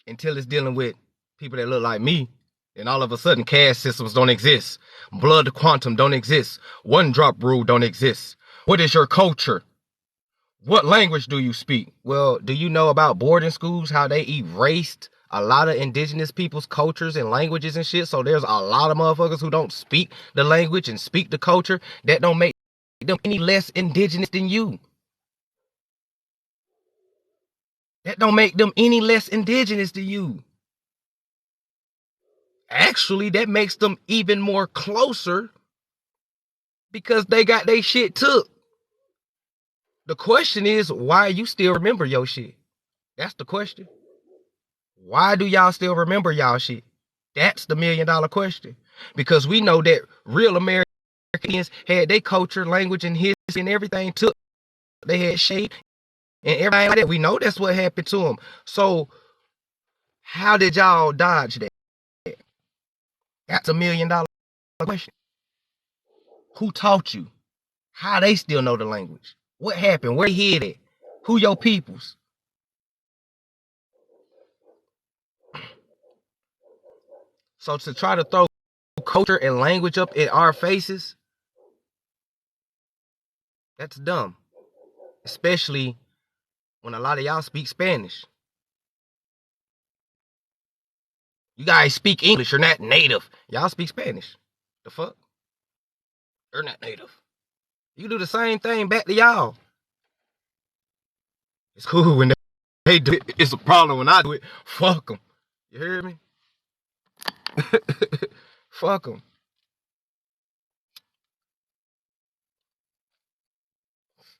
A: Until it's dealing with people that look like me, and all of a sudden caste systems don't exist. Blood quantum don't exist. One drop rule don't exist. What is your culture? What language do you speak? Well, do you know about boarding schools, how they erased a lot of indigenous people's cultures and languages and shit? So there's a lot of motherfuckers who don't speak the language and speak the culture. That don't make them any less indigenous than you. That don't make them any less indigenous than you. Actually, that makes them even more closer because they got their shit took. The question is, why you still remember your shit? That's the question. Why do y'all still remember y'all shit? That's the $1 million question. Because we know that real Americans had their culture, language, and history and everything took. They had shape and everything like that. We know that's what happened to them. So how did y'all dodge that? That's a $1 million question. Who taught you? How they still know the language? What happened? Where they hid it? Who your peoples? So to try to throw culture and language up in our faces, that's dumb. Especially when a lot of y'all speak Spanish. You guys speak English. You're not native. Y'all speak Spanish. The fuck? You're not native. You do the same thing back to y'all. It's cool when they do it. It's a problem when I do it. Fuck them. You hear me? Fuck them.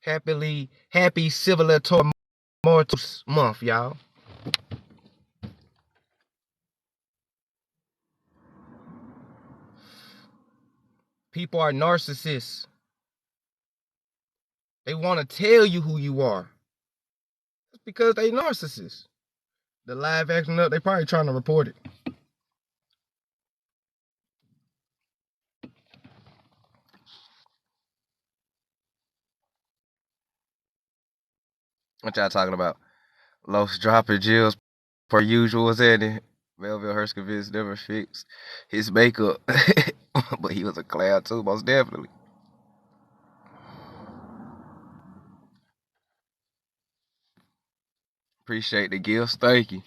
A: Happy Civilter Mortuus month, y'all. People are narcissists. They want to tell you who you are. It's because they narcissists. The live action up, they probably trying to report it. What y'all talking about? Los dropping Jills per usual, said it. Melville Herskovitz never fixed his makeup. But he was a clown too, most definitely. Appreciate the gifts. Thank you.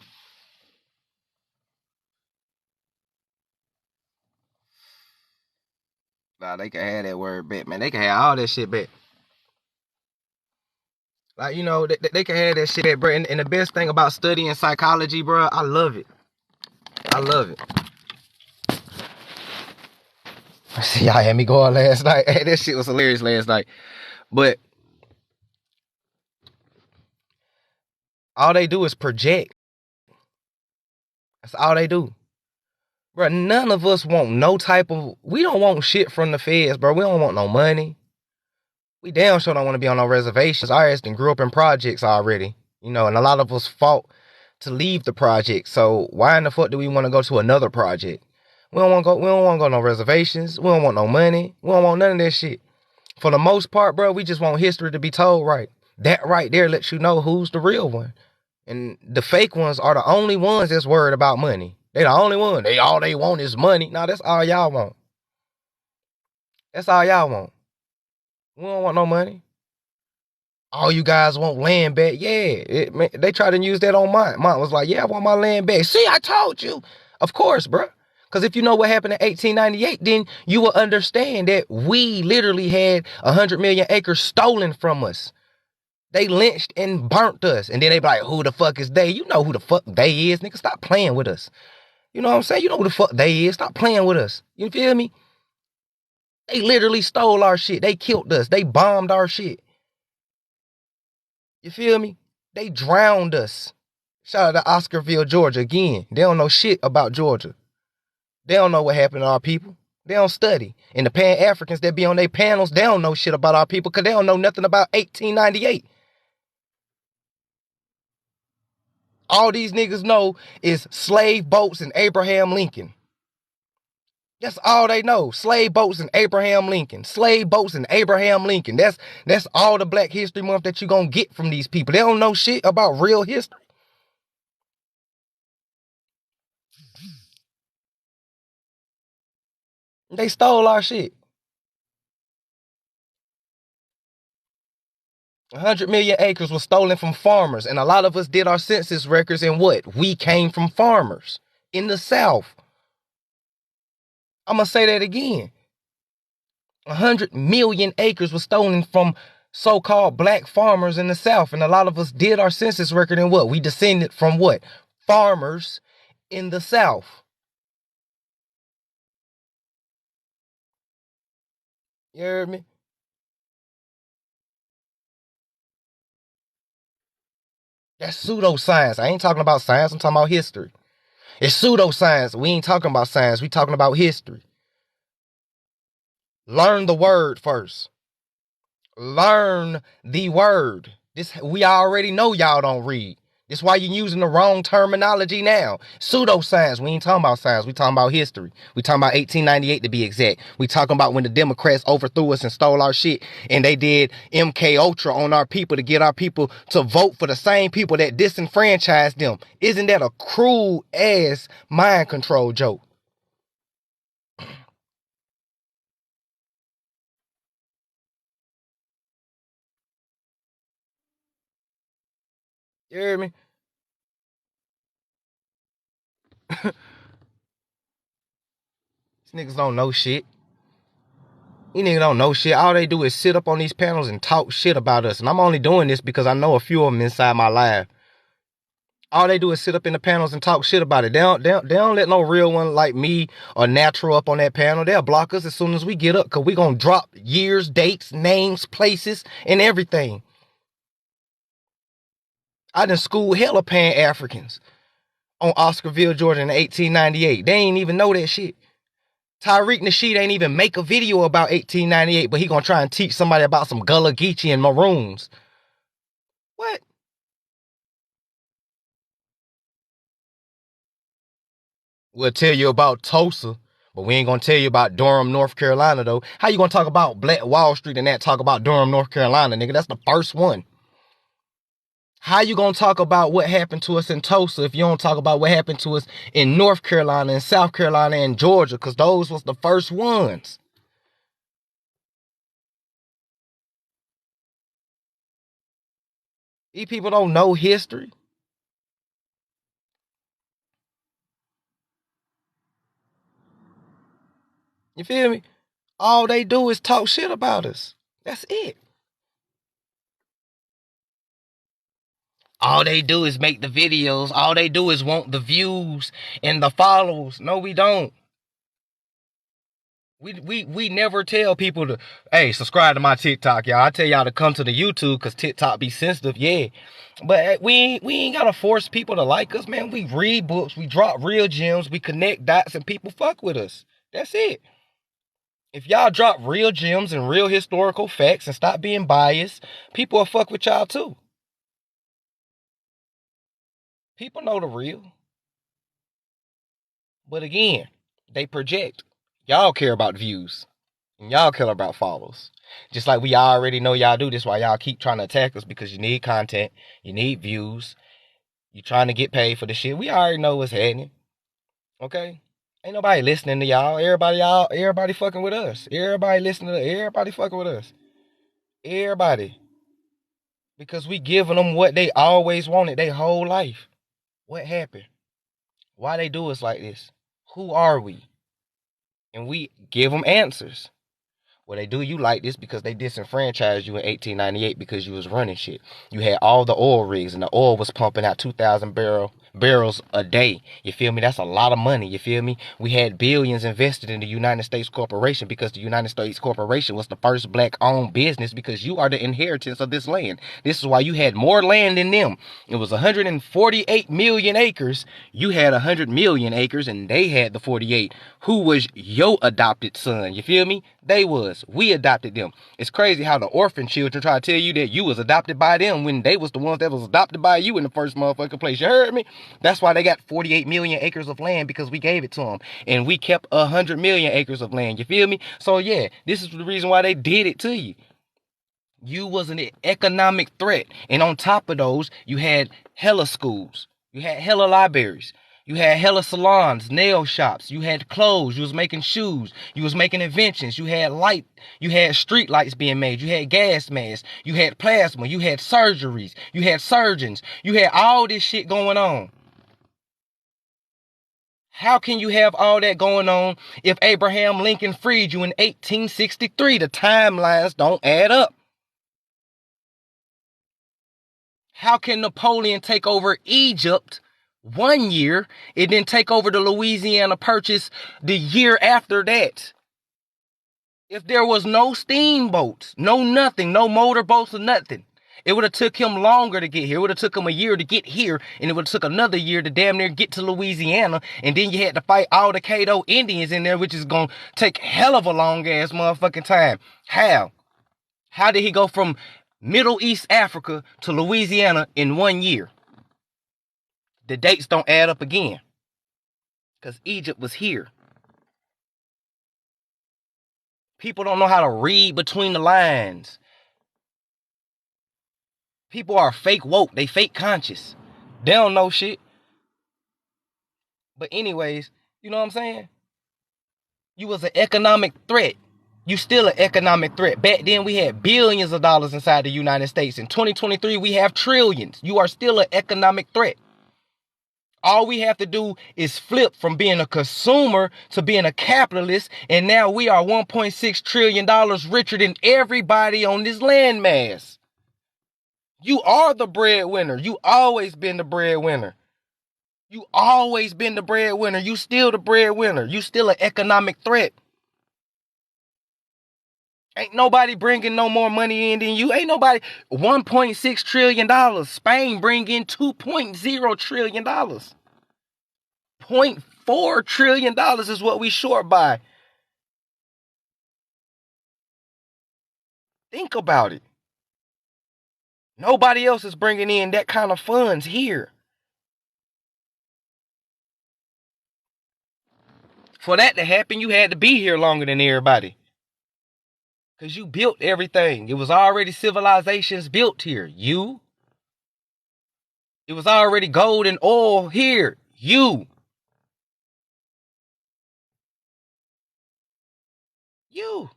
A: Nah, they can have that word back, man. They can have all that shit back. Like, you know, they can have that shit back, bro. And the best thing about studying psychology, bro, I love it. I love it. See, y'all had me going last night. Hey, that shit was hilarious last night. But all they do is project. That's all they do. Bro, none of us want no type of... We don't want shit from the feds, bro. We don't want no money. We damn sure don't want to be on no reservations. Our ass done grew up in projects already. You know, and a lot of us fought to leave the project. So why in the fuck do we want to go to another project? We don't want to go no reservations. We don't want no money. We don't want none of that shit. For the most part, bro, we just want history to be told right. That right there lets you know who's the real one. And the fake ones are the only ones that's worried about money. They the only one. All they want is money. Now that's all y'all want. That's all y'all want. We don't want no money. All you guys want land back. Yeah, they tried to use that on Mont. Mont was like, yeah, I want my land back. See, I told you. Of course, bro. Because if you know what happened in 1898, then you will understand that we literally had 100 million acres stolen from us. They lynched and burnt us. And then they be like, who the fuck is they? You know who the fuck they is, nigga. Stop playing with us. You know what I'm saying? You know who the fuck they is. Stop playing with us. You feel me? They literally stole our shit. They killed us. They bombed our shit. You feel me? They drowned us. Shout out to Oscarville, Georgia. Again, they don't know shit about Georgia. They don't know what happened to our people. They don't study. And the Pan-Africans that be on their panels, they don't know shit about our people because they don't know nothing about 1898. All these niggas know is slave boats and Abraham Lincoln. That's all they know. Slave boats and Abraham Lincoln. Slave boats and Abraham Lincoln. That's all the Black History Month that you gonna get from these people. They don't know shit about real history. They stole our shit. 100 million acres was stolen from farmers, and a lot of us did our census records, and what? We came from farmers in the South. I'm gonna say that again. 100 million acres was stolen from so-called black farmers in the South, and a lot of us did our census record, and what? We descended from what? Farmers in the South. You heard me? That's pseudoscience. I ain't talking about science. I'm talking about history. It's pseudoscience. We ain't talking about science. We talking about history. Learn the word first. Learn the word. This we already know y'all don't read. This why you're using the wrong terminology now. Pseudoscience. We ain't talking about science. We talking about history. We talking about 1898 to be exact. We talking about when the Democrats overthrew us and stole our shit, and they did MK Ultra on our people to get our people to vote for the same people that disenfranchised them. Isn't that a cruel ass mind control joke? You hear me? These niggas don't know shit. These niggas don't know shit. All they do is sit up on these panels and talk shit about us. And I'm only doing this because I know a few of them inside my life. All they do is sit up in the panels and talk shit about it. They don't let no real one like me or Natural up on that panel. They'll block us as soon as we get up, because we gonna drop years, dates, names, places, and everything. I done schooled hella Pan-Africans on Oscarville, Georgia in 1898. They ain't even know that shit. Tariq Nasheed ain't even make a video about 1898, but he gonna try and teach somebody about some Gullah Geechee and Maroons. What? We'll tell you about Tulsa, but we ain't gonna tell you about Durham, North Carolina, though. How you gonna talk about Black Wall Street and that talk about Durham, North Carolina, nigga? That's the first one. How you gonna talk about what happened to us in Tulsa if you don't talk about what happened to us in North Carolina and South Carolina and Georgia? Because those was the first ones. These people don't know history. You feel me? All they do is talk shit about us. That's it. All they do is make the videos. All they do is want the views and the follows. No, we don't. We never tell people to, hey, subscribe to my TikTok, y'all. I tell y'all to come to the YouTube because TikTok be sensitive, yeah. But we ain't gotta force people to like us, man. We read books, we drop real gems, we connect dots, and people fuck with us. That's it. If y'all drop real gems and real historical facts and stop being biased, people will fuck with y'all too. People know the real. But again, they project. Y'all care about views. And y'all care about follows. Just like we already know y'all do. This why y'all keep trying to attack us, because you need content. You need views. You trying to get paid for the shit. We already know what's happening. Okay? Ain't nobody listening to y'all. Everybody fucking with us. Everybody listening to everybody fucking with us. Everybody. Because we giving them what they always wanted their whole life. What happened? Why they do us like this? Who are we? And we give them answers. Well, they do you like this because they disenfranchised you in 1898 because you was running shit. You had all the oil rigs, and the oil was pumping out 2,000 barrels a day. You feel me? That's a lot of money. You feel me? We had billions invested in the United States Corporation because the United States Corporation was the first black-owned business, because you are the inheritance of this land. This is why you had more land than them. It was 148 million acres. You had 100 million acres, and they had the 48. Who was your adopted son? You feel me? They was. We adopted them. It's crazy how the orphan children try to tell you that you was adopted by them when they was the ones that was adopted by you in the first motherfucking place. You heard me? That's why they got 48 million acres of land, because we gave it to them. And we kept 100 million acres of land. You feel me? So yeah, this is the reason why they did it to you. You was an economic threat. And on top of those, you had hella schools. You had hella libraries. You had hella salons, nail shops. You had clothes. You was making shoes. You was making inventions. You had light. You had street lights being made. You had gas masks. You had plasma. You had surgeries. You had surgeons. You had all this shit going on. How can you have all that going on if Abraham Lincoln freed you in 1863? The timelines don't add up. How can Napoleon take over Egypt 1 year and then take over the Louisiana Purchase the year after that? If there was no steamboats, no nothing, no motorboats or nothing, it would have took him longer to get here. It would have took him a year to get here, and it would have took another year to damn near get to Louisiana, and then you had to fight all the Caddo Indians in there, which is going to take hell of a long ass motherfucking time. How? How did he go from Middle East Africa to Louisiana in 1 year? The dates don't add up again, because Egypt was here. People don't know how to read between the lines. People are fake woke. They fake conscious. They don't know shit. But anyways, you know what I'm saying? You was an economic threat. You still an economic threat. Back then we had billions of dollars inside the United States. In 2023 we have trillions. You are still an economic threat. All we have to do is flip from being a consumer to being a capitalist, and now we are $1.6 trillion richer than everybody on this landmass. You are the breadwinner. You always been the breadwinner. You always been the breadwinner. You still the breadwinner. You still an economic threat. Ain't nobody bringing no more money in than you. Ain't nobody. $1.6 trillion. Spain bring in $2.0 trillion. $0.4 trillion is what we short by. Think about it. Nobody else is bringing in that kind of funds here. For that to happen, you had to be here longer than everybody. Because you built everything. It was already civilizations built here. You. It was already gold and oil here. You. You.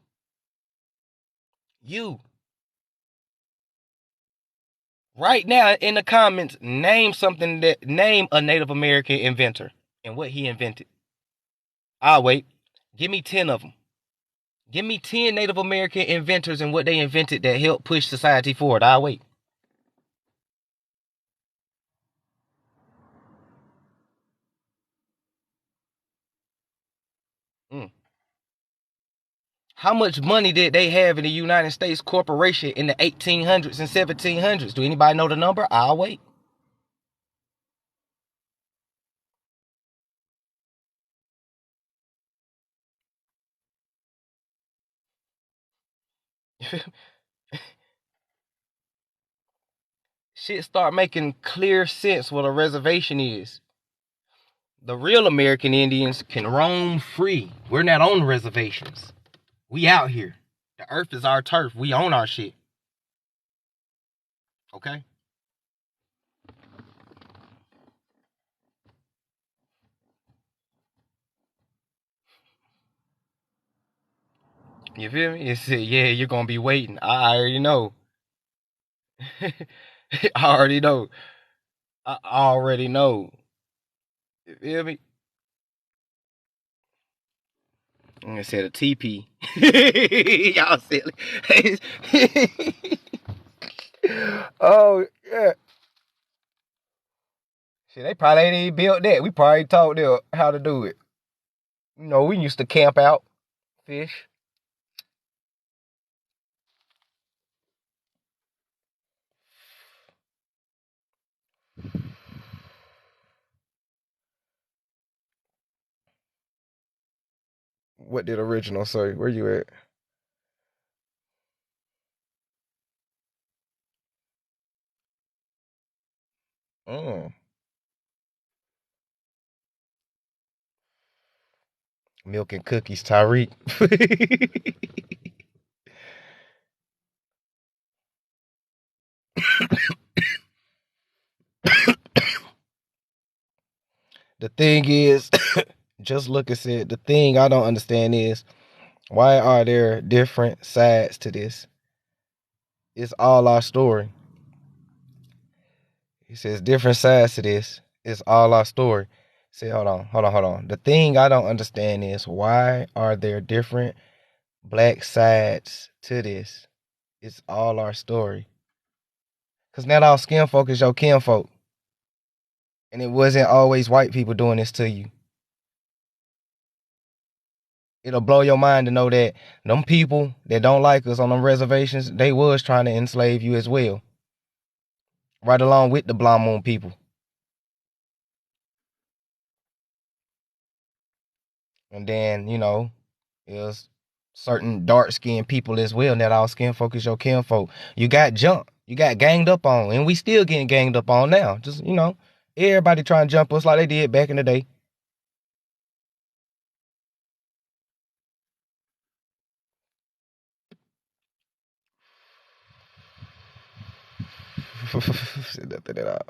A: You. Right now in the comments, name a Native American inventor and what he invented. I'll wait. Give me 10 of them. Give me 10 Native American inventors and what they invented that helped push society forward. I'll wait. Mm. How much money did they have in the United States Corporation in the 1800s and 1700s? Do anybody know the number? I'll wait. Shit start making clear sense what a reservation is. The real American Indians can roam free. We're not on reservations. We out here. The earth is our turf. We own our shit. Okay? You feel me? It said, yeah, you're gonna be waiting. I already know. I already know. I already know. You feel me? I said a TP. Y'all silly. Oh, yeah. Shit, they probably ain't even built that. We probably taught them how to do it. You know, we used to camp out, fish. What did original say? Where you at? Mm. Milk and cookies, Tyreek. The thing is, just look at it. The thing I don't understand is why are there different sides to this? It's all our story. He says different sides to this. It's all our story. Say, hold on. The thing I don't understand is why are there different black sides to this? It's all our story. Cause not all skin folk is your kinfolk. And it wasn't always white people doing this to you. It'll blow your mind to know that them people that don't like us on them reservations, they was trying to enslave you as well. Right along with the Blonde Moon people. And then, there's certain dark skinned people as well. Not all skin folk is your kinfolk. You got jumped. You got ganged up on. And we still getting ganged up on now. Just, everybody trying to jump us like they did back in the day. Nothing at all.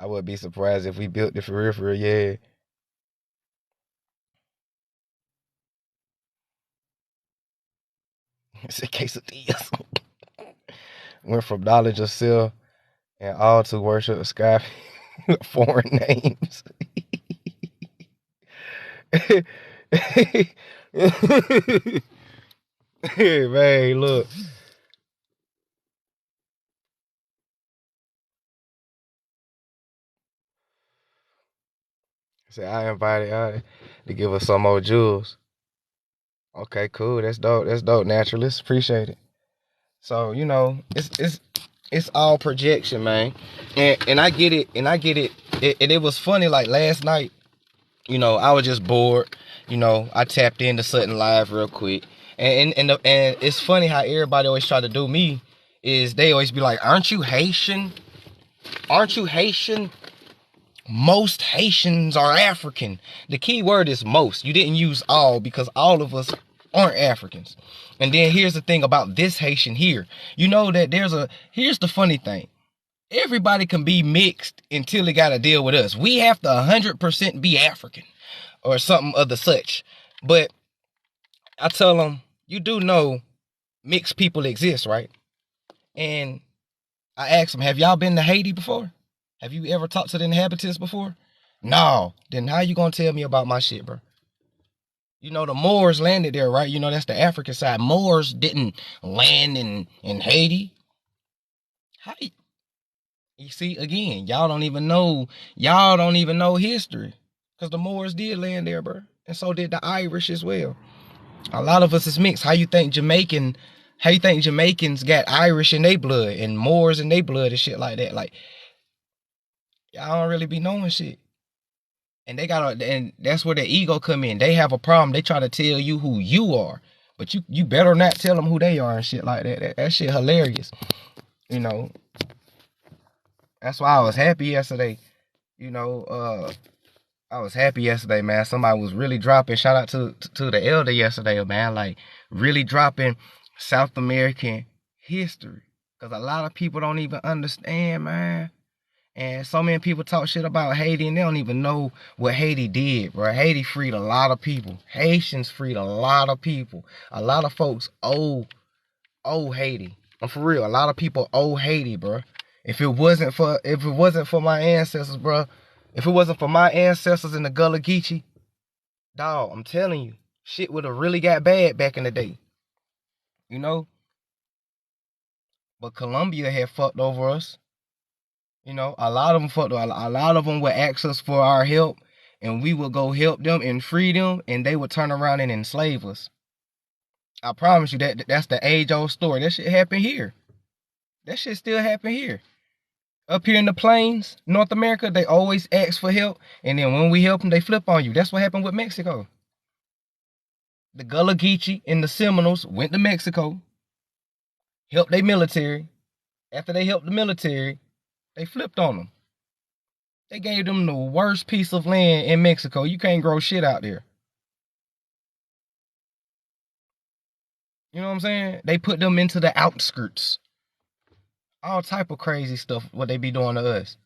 A: I would be surprised if we built it for real, yeah. It's a case of quesadillas. Went from knowledge of self and all to worship of sky foreign names. Man, look. Say I invited her to give us some more jewels. Okay, cool. That's dope. That's dope. Naturalists appreciate it. So it's all projection, man. And I get it. And I get it. And it was funny. Like last night, I was just bored. I tapped into something live real quick. And it's funny how everybody always try to do me. Is they always be like, "Aren't you Haitian? Aren't you Haitian?" Most Haitians are African. The key word is most. You didn't use all because all of us aren't Africans. And then here's the thing about this Haitian here. You know that here's the funny thing. Everybody can be mixed until they got to deal with us. We have to 100% be African or something of the such. But I tell them, you do know mixed people exist, right? And I asked them, have y'all been to Haiti before? Have you ever talked to the inhabitants before? No. Then how you gonna tell me about my shit, bro? The Moors landed there, right? That's the African side. Moors didn't land in Haiti. How you see, again, y'all don't even know history. Because the Moors did land there, bro. And so did the Irish as well. A lot of us is mixed. How you think Jamaicans got Irish in their blood and Moors in their blood and shit like that? Like, y'all don't really be knowing shit. And and that's where the ego come in. They have a problem. They try to tell you who you are. But you better not tell them who they are and shit like that. That shit hilarious. That's why I was happy yesterday. I was happy yesterday, man. Somebody was really dropping. Shout out to the elder yesterday, man. Like, really dropping South American history. Because a lot of people don't even understand, man. And so many people talk shit about Haiti and they don't even know what Haiti did, bro. Haiti freed a lot of people. Haitians freed a lot of people. A lot of folks owe Haiti. I'm for real. A lot of people owe Haiti, bro. If it wasn't for my ancestors, bro. If it wasn't for my ancestors in the Gullah Geechee, dog, I'm telling you, shit would have really got bad back in the day. But Colombia had fucked over us. A lot of them fucked. A lot of them would ask us for our help, and we would go help them and free them, and they would turn around and enslave us. I promise you that's the age-old story. That shit happened here. That shit still happen here. Up here in the plains, North America, they always ask for help, and then when we help them, they flip on you. That's what happened with Mexico. The Gullah Geechee and the Seminoles went to Mexico, helped their military. After they helped the military, They flipped on them. They gave them the worst piece of land in Mexico. You can't grow shit out there. You know what I'm saying? They put them into the outskirts. All type of crazy stuff what they be doing to us.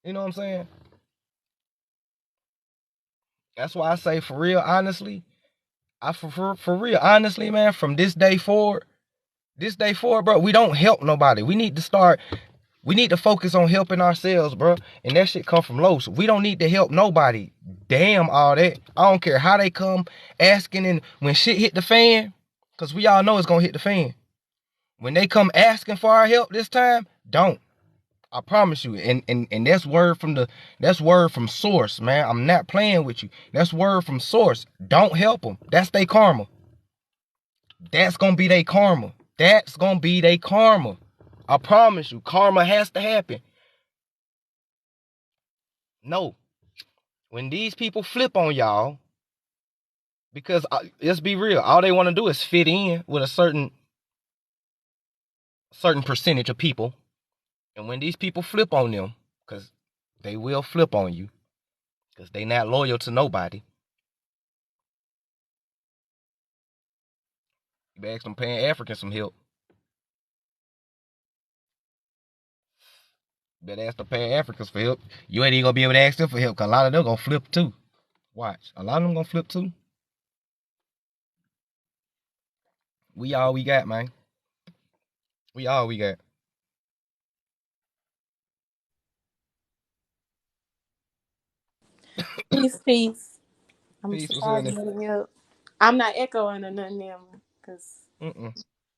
A: You know what I'm saying? That's why I say for real, honestly, for real, honestly, man, from this day forward, bro, we don't help nobody. We need to focus on helping ourselves, bro. And that shit come from low. So we don't need to help nobody. Damn all that. I don't care how they come asking, and when shit hit the fan, because we all know it's gonna hit the fan. When they come asking for our help this time, don't. I promise you. And that's word from source, man. I'm not playing with you. That's word from source. Don't help them. That's their karma. That's gonna be their karma. That's gonna be their karma. I promise you, karma has to happen. No. When these people flip on y'all, because let's be real, all they want to do is fit in with a certain percentage of people. And when these people flip on them, because they will flip on you, because they not loyal to nobody, you better ask them Pan-Africans some help. You better ask the Pan-Africans for help. You ain't even gonna be able to ask them for help, because a lot of them gonna flip too. Watch. A lot of them gonna flip too. We all we got, man. We all we got.
B: Peace. I'm
A: Peace, what's in
B: surprised
A: it?
B: you help. I'm not echoing or nothing now, cause
A: Mm-mm.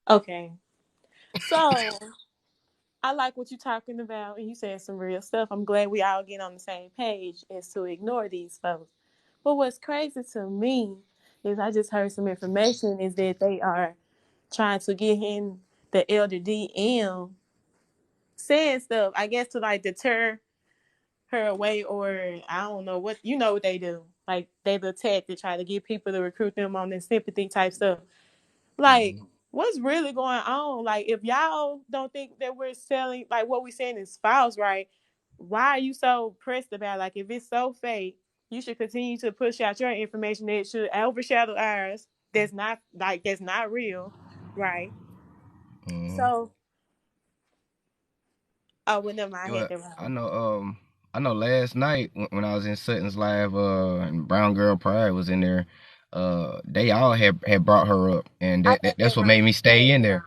B: okay. So I like what you're talking about, and you said some real stuff. I'm glad we all get on the same page as to ignore these folks. But what's crazy to me is I just heard some information is that they are trying to get in the elder DM saying stuff. I guess to like deter her away, or I don't know what you know what they do. Like they attack to try to get people to recruit them on this sympathy type stuff. Like,
A: Mm-hmm.
B: what's really going on? Like, if y'all don't think that we're selling, like what we're saying is false, right? Why are you so pressed about it? Like, if it's so fake, you should continue to push out your information that should overshadow ours. That's not real, right?
A: Mm-hmm.
B: So, oh, well, never mind. I had
A: Well,
B: that
A: I
B: wrong.
A: know. I know. Last night when I was in Sutton's live, and Brown Girl Pride was in there. They all had brought her up, and
B: I had
A: that's
B: that
A: what
B: wrong.
A: made me
B: I had
A: stay in
B: that
A: there.
B: wrong.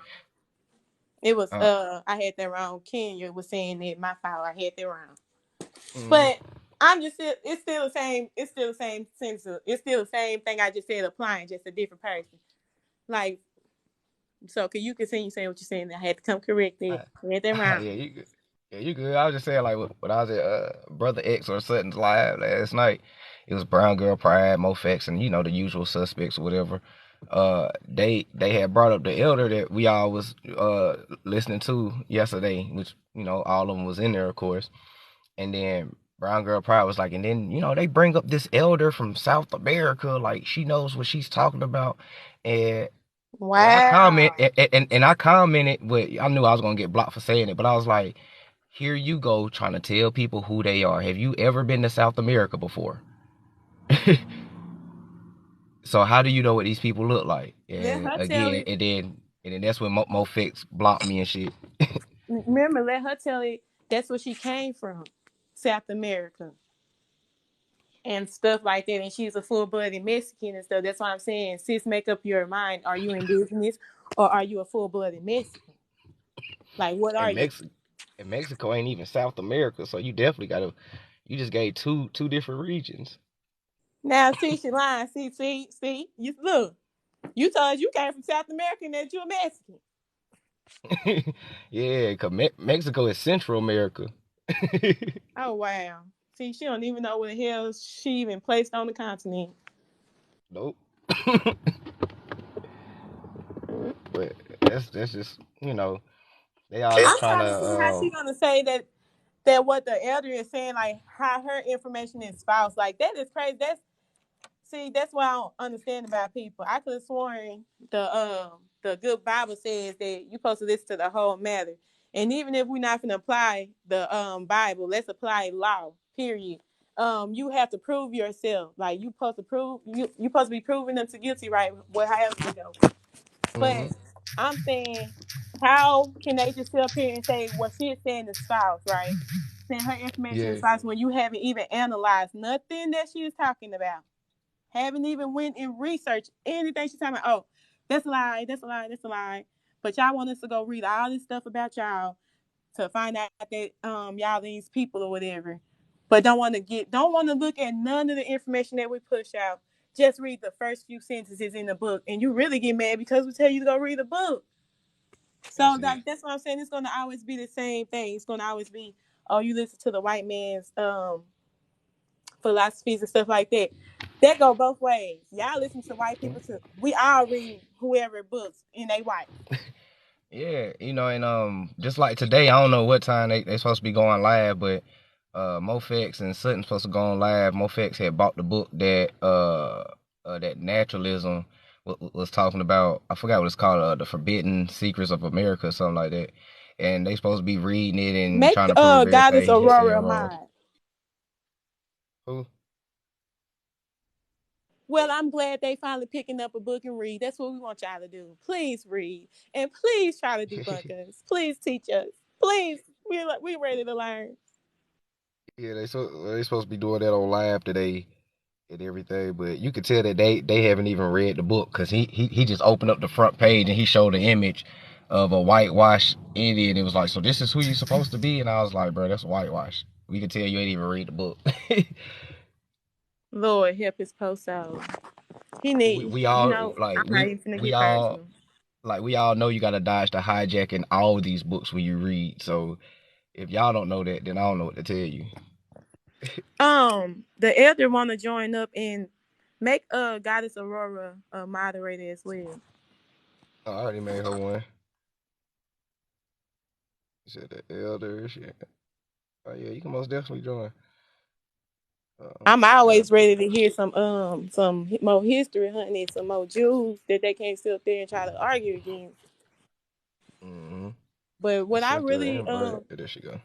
B: It was
A: Uh,
B: I had that wrong. Kenya was saying that my fault. I had that wrong.
A: mm-hmm.
B: But I'm just it's still the same. It's still the same sense of it's still the same thing I just said applying, just a different person. Like so, can you continue saying what you're saying? I had to come correct it. Read that
A: Yeah,
B: wrong.
A: you good. Yeah, you good. I was just saying, like, when I was at Brother X or Sutton's live last night, it was Brown Girl Pride, Mofex, and the usual suspects or whatever. They had brought up the elder that we all was listening to yesterday, which all of them was in there, of course. And then Brown Girl Pride was like, and then they bring up this elder from South America, like she knows what she's talking about, and I comment
B: Wow.
A: and I commented, but I knew I was gonna get blocked for saying it. But I was like, here you go trying to tell people who they are. Have you ever been to South America before? So how do you know what these people look like?
B: Let
A: And
B: her tell
A: again,
B: it.
A: and then that's when Mo Fix blocked me and shit.
B: Remember, let her tell it. That's where she came from, South America and stuff like that. And she's a full-blooded Mexican and stuff. That's why I'm saying, sis, make up your mind. Are you indigenous or are you a full-blooded Mexican? Like, what are
A: And
B: you?
A: Mexico ain't even South America, so you definitely gotta. You just gave two different regions.
B: Now, see, she lying. See. You look. You told us you came from South America and that you're Mexican.
A: Yeah, cause Mexico is Central America.
B: Oh wow. See, she don't even know where the hell she even placed on the continent.
A: Nope. But that's just they all just
B: I'm
A: trying
B: trying to see how
A: to
B: she gonna say that what the elder is saying, like how her information is false. Like that is crazy. That's what I don't understand about people. I could have sworn the good Bible says that you supposed to listen to the whole matter. And even if we're not gonna apply the Bible, let's apply law. Period. You have to prove yourself. Like you supposed to be proving them to guilty, right? Well, however you go.
A: Mm-hmm.
B: But I'm saying, how can they just sit up here and say what she's saying is false, right? Send her information is
A: Yeah.
B: false when you haven't even analyzed nothing that she is talking about. Haven't even went and researched anything she's talking about. Oh, that's a lie, that's a lie, that's a lie. But y'all want us to go read all this stuff about y'all to find out that y'all these people or whatever. But don't want to look at none of the information that we push out. Just read the first few sentences in the book, and you really get mad because we tell you to go read the book. So
A: That's it.
B: that's what I'm saying. It's gonna always be the same thing. It's gonna always be, oh, you listen to the white man's philosophies and stuff like that. That go both ways. Y'all listen to white people too. We all read whoever books and they white.
A: Yeah, and just like today, I don't know what time they supposed to be going live, but Mofex and Sutton supposed to go on live. Mofex had bought the book that naturalism was talking about. I forgot what it's called, the Forbidden Secrets of America, or something like that. And they supposed to be reading it and
B: Make
A: trying to prove
B: Goddess
A: everything he had said
B: Aurora
A: wrong.
B: mine.
A: Who?
B: Well, I'm glad they finally picking up a book and read. That's what we want y'all to do. Please read and please try to debunk us. Please teach us. Please, we ready to learn.
A: Yeah, they supposed to be doing that on live today and everything, but you could tell that they haven't even read the book because he just opened up the front page and he showed an image of a whitewashed Indian. It was like, so this is who you supposed to be, and I was like, bro, that's whitewash. We can tell you ain't even read the book.
B: Lord help his post out. He
A: we
B: need,
A: we all like
B: I'm not even gonna
A: we
B: get
A: all
B: personal.
A: like we all know you gotta dodge the hijacking all these books when you read. So if y'all don't know that, then I don't know what to tell you.
B: The elder want to join up and make Goddess Aurora a moderator as well.
A: Oh, I already made her one. She said the elder shit. Oh yeah, you can most definitely join.
B: I'm
A: Yeah.
B: always ready to hear some more history, honey, some more Jews that they can't sit up there and try to argue against.
A: Mm-hmm.
B: But
A: I
B: what I
A: sent her an
B: really
A: invite. There she go.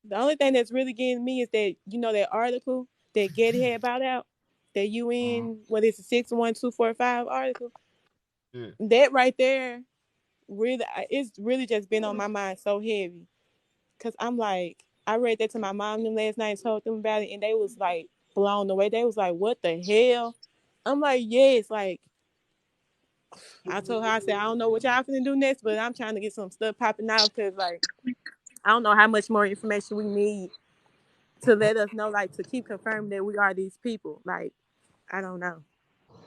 B: the only thing that's really getting me is that that article that Getty had about out, that
A: Mm-hmm.
B: UN what is it 61245 article.
A: Yeah.
B: That right there really it's really just been on my mind so heavy. Cause I'm like, I read that to my mom them last night and told them about it, and they was like blown away. They was like, "What the hell?" I'm like, "Yes." Like I told her, I said, "I don't know what y'all finna do next, but I'm trying to get some stuff popping out because like I don't know how much more information we need to let us know, like to keep confirming that we are these people. Like I don't know."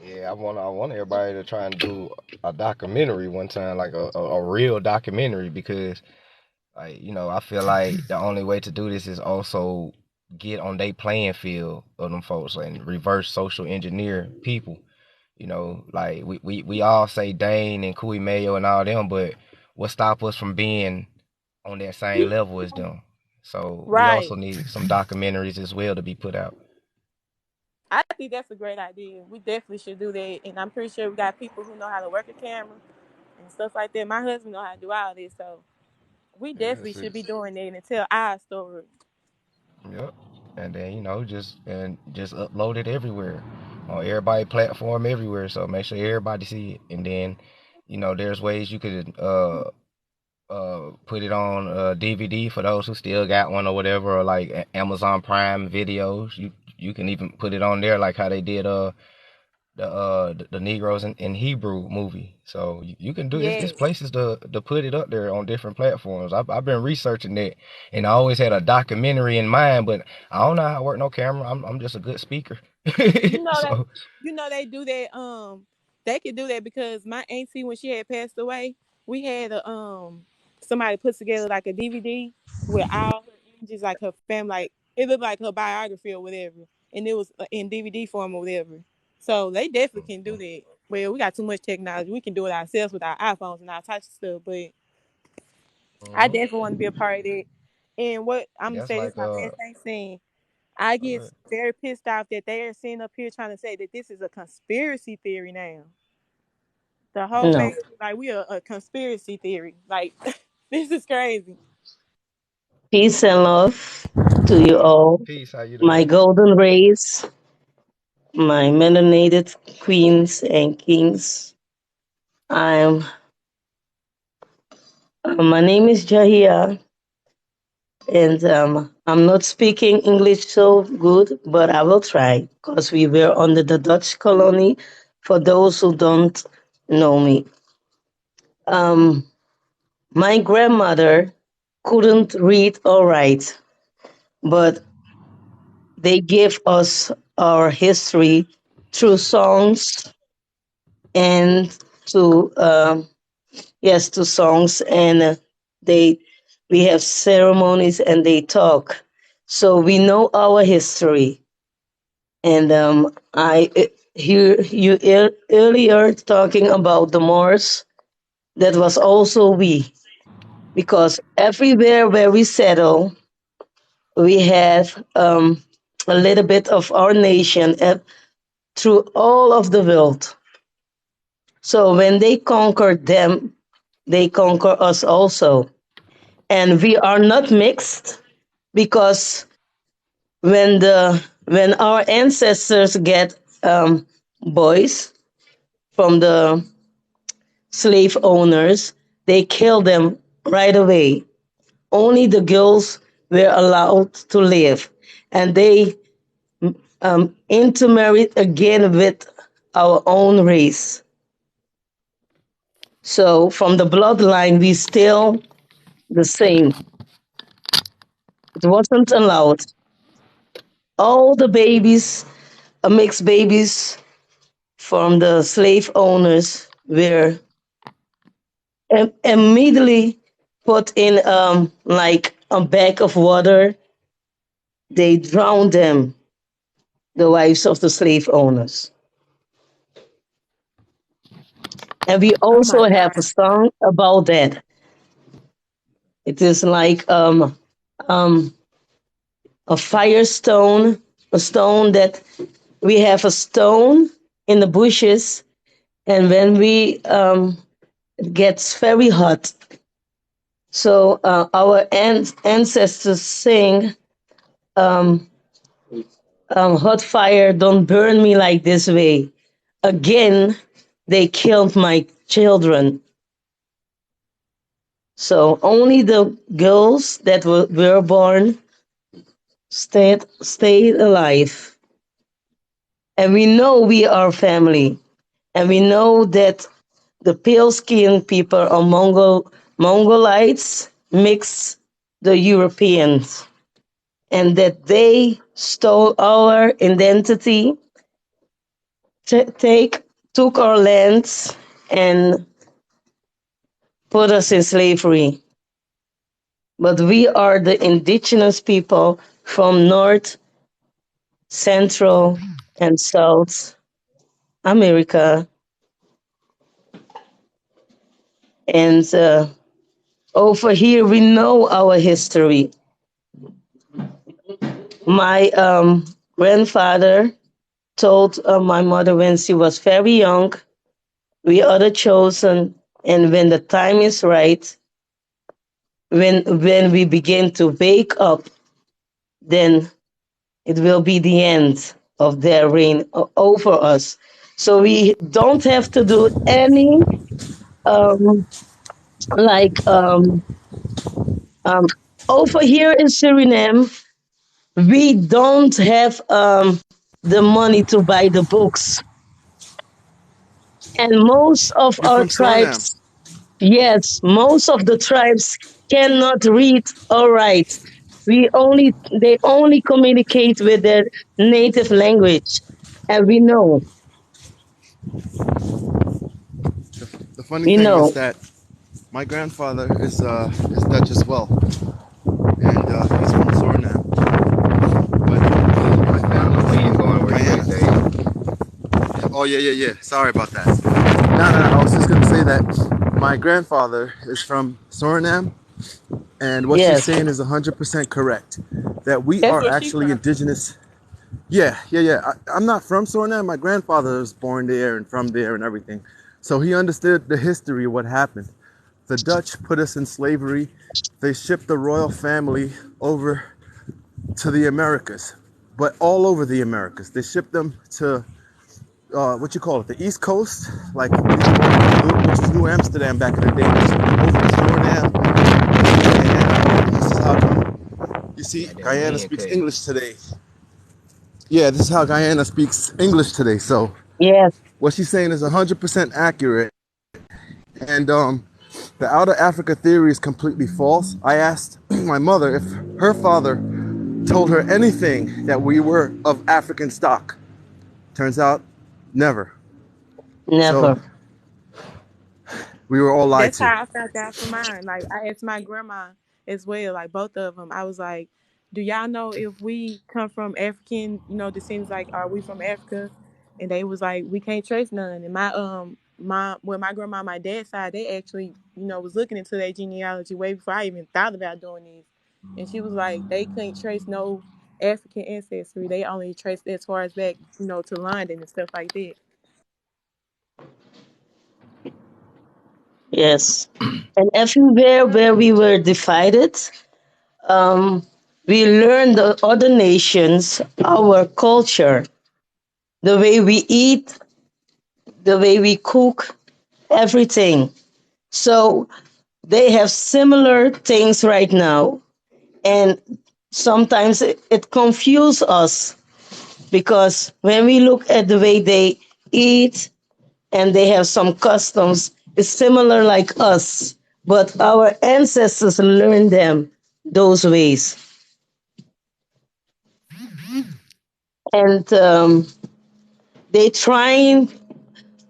A: Yeah, I want everybody to try and do a documentary one time, like a real documentary, because like I feel like the only way to do this is also get on their playing field of them folks and reverse social engineer people. Like we all say Dane and Kui Mayo and all them, but what stop us from being on that same level as them? So we also
B: Right.
A: need some documentaries as well to be put out.
B: I think that's a great idea. We definitely should do that, and I'm pretty sure we got people who know how to work a camera and stuff like that. My husband know how to do all this, so we
A: Yeah,
B: definitely
A: that's
B: should
A: it.
B: be doing that and tell our story.
A: Yep. And then just upload it everywhere on everybody platform everywhere. So make sure everybody see it. And then there's ways you could put it on DVD for those who still got one or whatever, or like Amazon Prime videos. You can even put it on there like how they did the Negroes in Hebrew movie. So you can do it's
B: Yes.
A: places to put it up there on different platforms. I've been researching that, and I always had a documentary in mind, but I don't know how to work no camera. I'm just a good speaker.
B: You know that
A: So
B: they do that. They could do that because my auntie, when she had passed away, we had a somebody put together like a DVD with all her images, like her family, like it looked like her biography or whatever, and it was in DVD form or whatever. So they definitely can do that. Well, we got too much technology. We can do it ourselves with our iPhones and our touch stuff, but I
A: mhm.
B: definitely want to be a part of that. And what I'm gonna
A: That's
B: say, this
A: like
B: is my last thing saying. I get
A: uh,
B: very pissed off that they are sitting up here trying to say that this is a conspiracy theory now. The whole
A: yeah.
B: thing, like we are a conspiracy theory. Like This is crazy.
C: Peace and love to you all,
A: Peace. How you
C: my
A: doing?
C: golden race, my melanated queens and kings. I'm. My name is Jahia, and I'm not speaking English so good, but I will try because we were under the Dutch colony. For those who don't know me, um, my grandmother couldn't read or write, but they give us our history through songs and to yes to songs and they we have ceremonies and they talk, so we know our history. And I hear you earlier talking about the Moors. That was also we, because everywhere where we settle we have a little bit of our nation through all of the world. So when they conquered them, they conquer us also. And we are not mixed, because when our ancestors get boys from the slave owners, they kill them right away. Only the girls were allowed to live, and they intermarried again with our own race. So from the bloodline, we still the same. It wasn't allowed. All the babies, mixed babies from the slave owners, were immediately put in like a bag of water. They drowned them, the wives of the slave owners. And we
B: Oh my
C: also have a
B: God.
C: song about that. It is like um, a firestone, a stone that we have a stone in the bushes, and when we it gets very hot, so our ancestors sing, um, hot fire, don't burn me like this way. Again, they killed my children. So only the girls that were born stayed alive. And we know we are family. And we know that the pale skinned people are Mongolites mix the Europeans, and that they stole our identity, take took our lands, and put us in slavery. But we are the indigenous people from North, Central, and South America, and over here we know our history. My grandfather told my mother when she was very young, we are the chosen, and when the time is right, when we begin to wake up, then it will be the end of their reign over us. So we don't have to do any um, like um, over here in Suriname, we don't have the money to buy the books, and most of
D: You're
C: our
D: from Suriname.
C: tribes, yes, most of the tribes cannot read or write. They only communicate with their native language, and
D: The funny
C: we
D: thing
C: know,
D: is that my grandfather is Dutch as well, and he's from Suriname, but my
A: I don't know where you
D: family's
A: going with that,
D: Guyana.
A: Dave.
D: Oh yeah. Sorry about that. No. I was just gonna say that my grandfather is from Suriname, and what she's
C: yes,
D: saying is 100% correct. That we
B: That's
D: are
B: where she
D: actually
B: from.
D: indigenous. Yeah. I'm not from Suriname. My grandfather was born there and from there and everything, so he understood the history of what happened. the Dutch put us in slavery. They shipped the royal family over to the Americas, but all over the Americas. They shipped them to what you call it, the East Coast, like which is New Amsterdam back in the day. They shipped them over to Suriname. This is how come you see
A: Got that
D: Guyana
A: wind
D: speaks
A: cutting.
D: English today. Yeah, this is how Guyana speaks English today. So
C: Yes,
D: what she's saying is 100% accurate. And the outer Africa theory is completely false. I asked my mother if her father told her anything that we were of African stock. Turns out, never. So
C: never.
D: we were all lied
B: That's
D: to.
B: how I found out for mine. Like I asked my grandma as well, like both of them. I was like, "Do y'all know if we come from African, descendants? Like, are we from Africa?" And they was like, "We can't trace none." And my grandma, on my dad's side, they actually, was looking into their genealogy way before I even thought about doing this. And she was like, they couldn't trace no African ancestry. They only traced as far as back, to London and stuff like that.
C: Yes. And everywhere where we were divided, um, we learned the other nations, our culture, the way we eat, the way we cook, everything. So they have similar things right now. And sometimes it confuses us because when we look at the way they eat and they have some customs, it's similar like us. But our ancestors learned them those ways. And they trying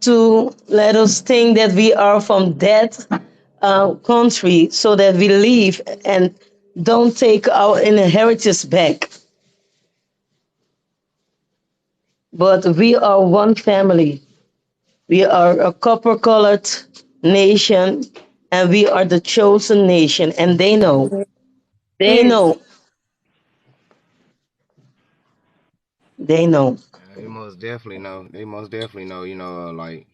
C: to let us think that we are from that country so that we leave and don't take our inheritance back. But we are one family. We are a copper colored nation and we are the chosen nation. And they know. They
B: Yes.
C: know. They know.
A: They most definitely know. They most definitely know. Like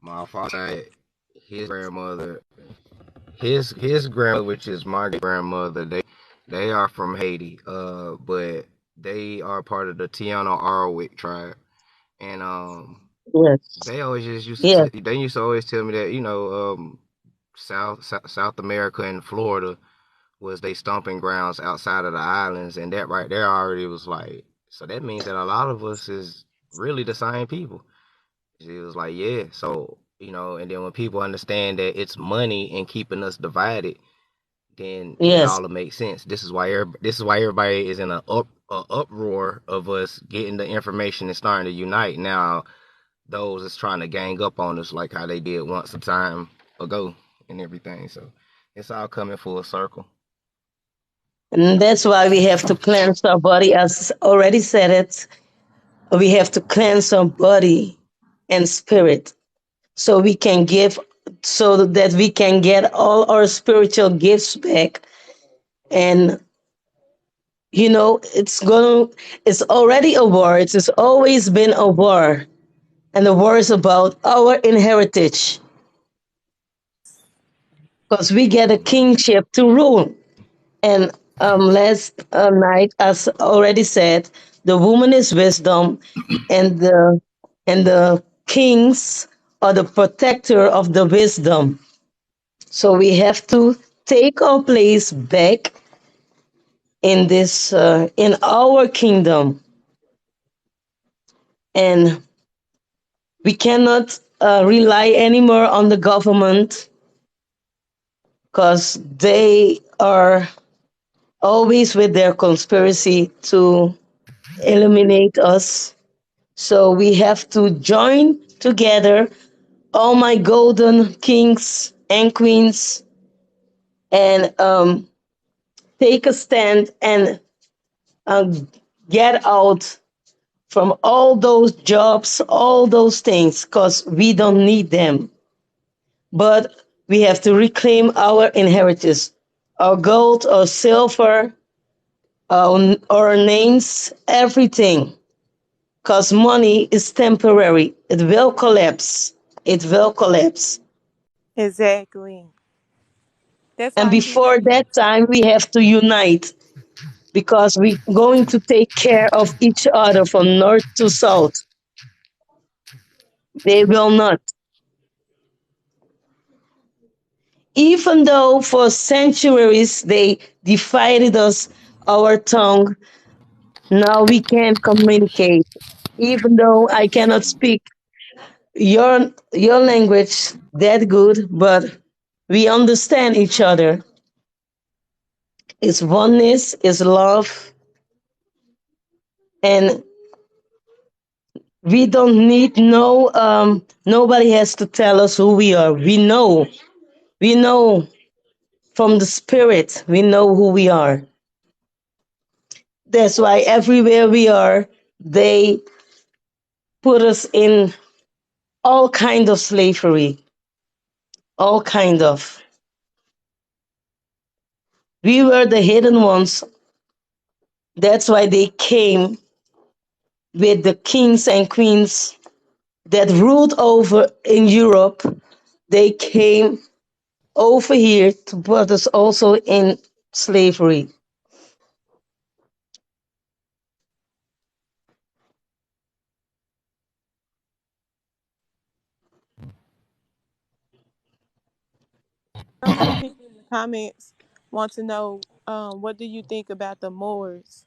A: my father, his grandmother, his grandmother, which is my grandmother. They are from Haiti. But they are part of the Tiana Arwick tribe, and
C: Yes.
A: they always just
C: Yes.
A: they used to always tell me that South America and Florida was they stomping grounds outside of the islands, and that right there already was like, so that means that a lot of us is really the same people. She was like, yeah, so and then when people understand that it's money and keeping us divided, then it
C: Yes.
A: all will make sense. This is why everybody is in a uproar of us getting the information and starting to unite. Now those is trying to gang up on us like how they did once a time ago and everything. So it's all coming full circle.
C: And that's why we have to cleanse our body. As already said it, we have to cleanse our body and spirit so we can give, so that we can get all our spiritual gifts back. And it's already a war. It's always been a war. And the war is about our inheritance because we get a kingship to rule. And last night, as already said, the woman is wisdom, and the kings are the protector of the wisdom. So we have to take our place back in this in our kingdom, and we cannot rely anymore on the government because they are always with their conspiracy to eliminate us. So we have to join together, all my golden kings and queens, and take a stand and um, get out from all those jobs, all those things, because we don't need them. But we have to reclaim our inheritance, our gold, our silver, our names, everything. Because money is temporary. It will collapse. It will collapse.
B: Exactly. That's
C: And
B: why
C: before
B: kidnapping.
C: that time, we have to unite because we're going to take care of each other from north to south. They will not. Even though for centuries they divided us, our tongue, now we can communicate. Even though I cannot speak your language that good, but we understand each other. It's oneness, it's love, and we don't need nobody has to tell us who we are. We know from the spirit, we know who we are. That's why everywhere we are, they put us in all kind of slavery, all kind of. We were the hidden ones. That's why they came with the kings and queens that ruled over in Europe. They came over here to put us also in slavery.
B: Some people in the comments want to know, what do you think about the Moors?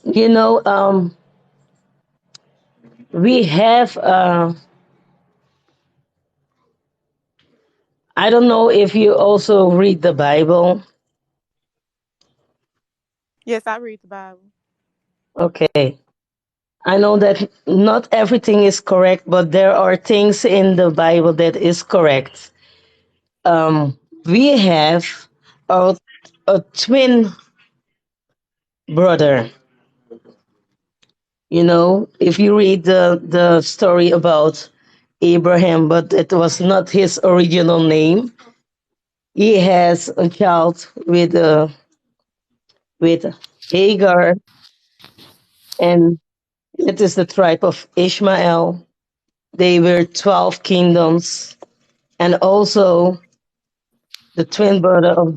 C: You know, we have. I don't know if you also read the Bible.
B: Yes, I read the Bible.
C: Okay. I know that not everything is correct, but there are things in the Bible that is correct. We have a, a twin brother. You know, if you read the story about Abraham, but it was not his original name. He has a child with Hagar, and it is the tribe of Ishmael. They were 12 kingdoms, and also the twin brother of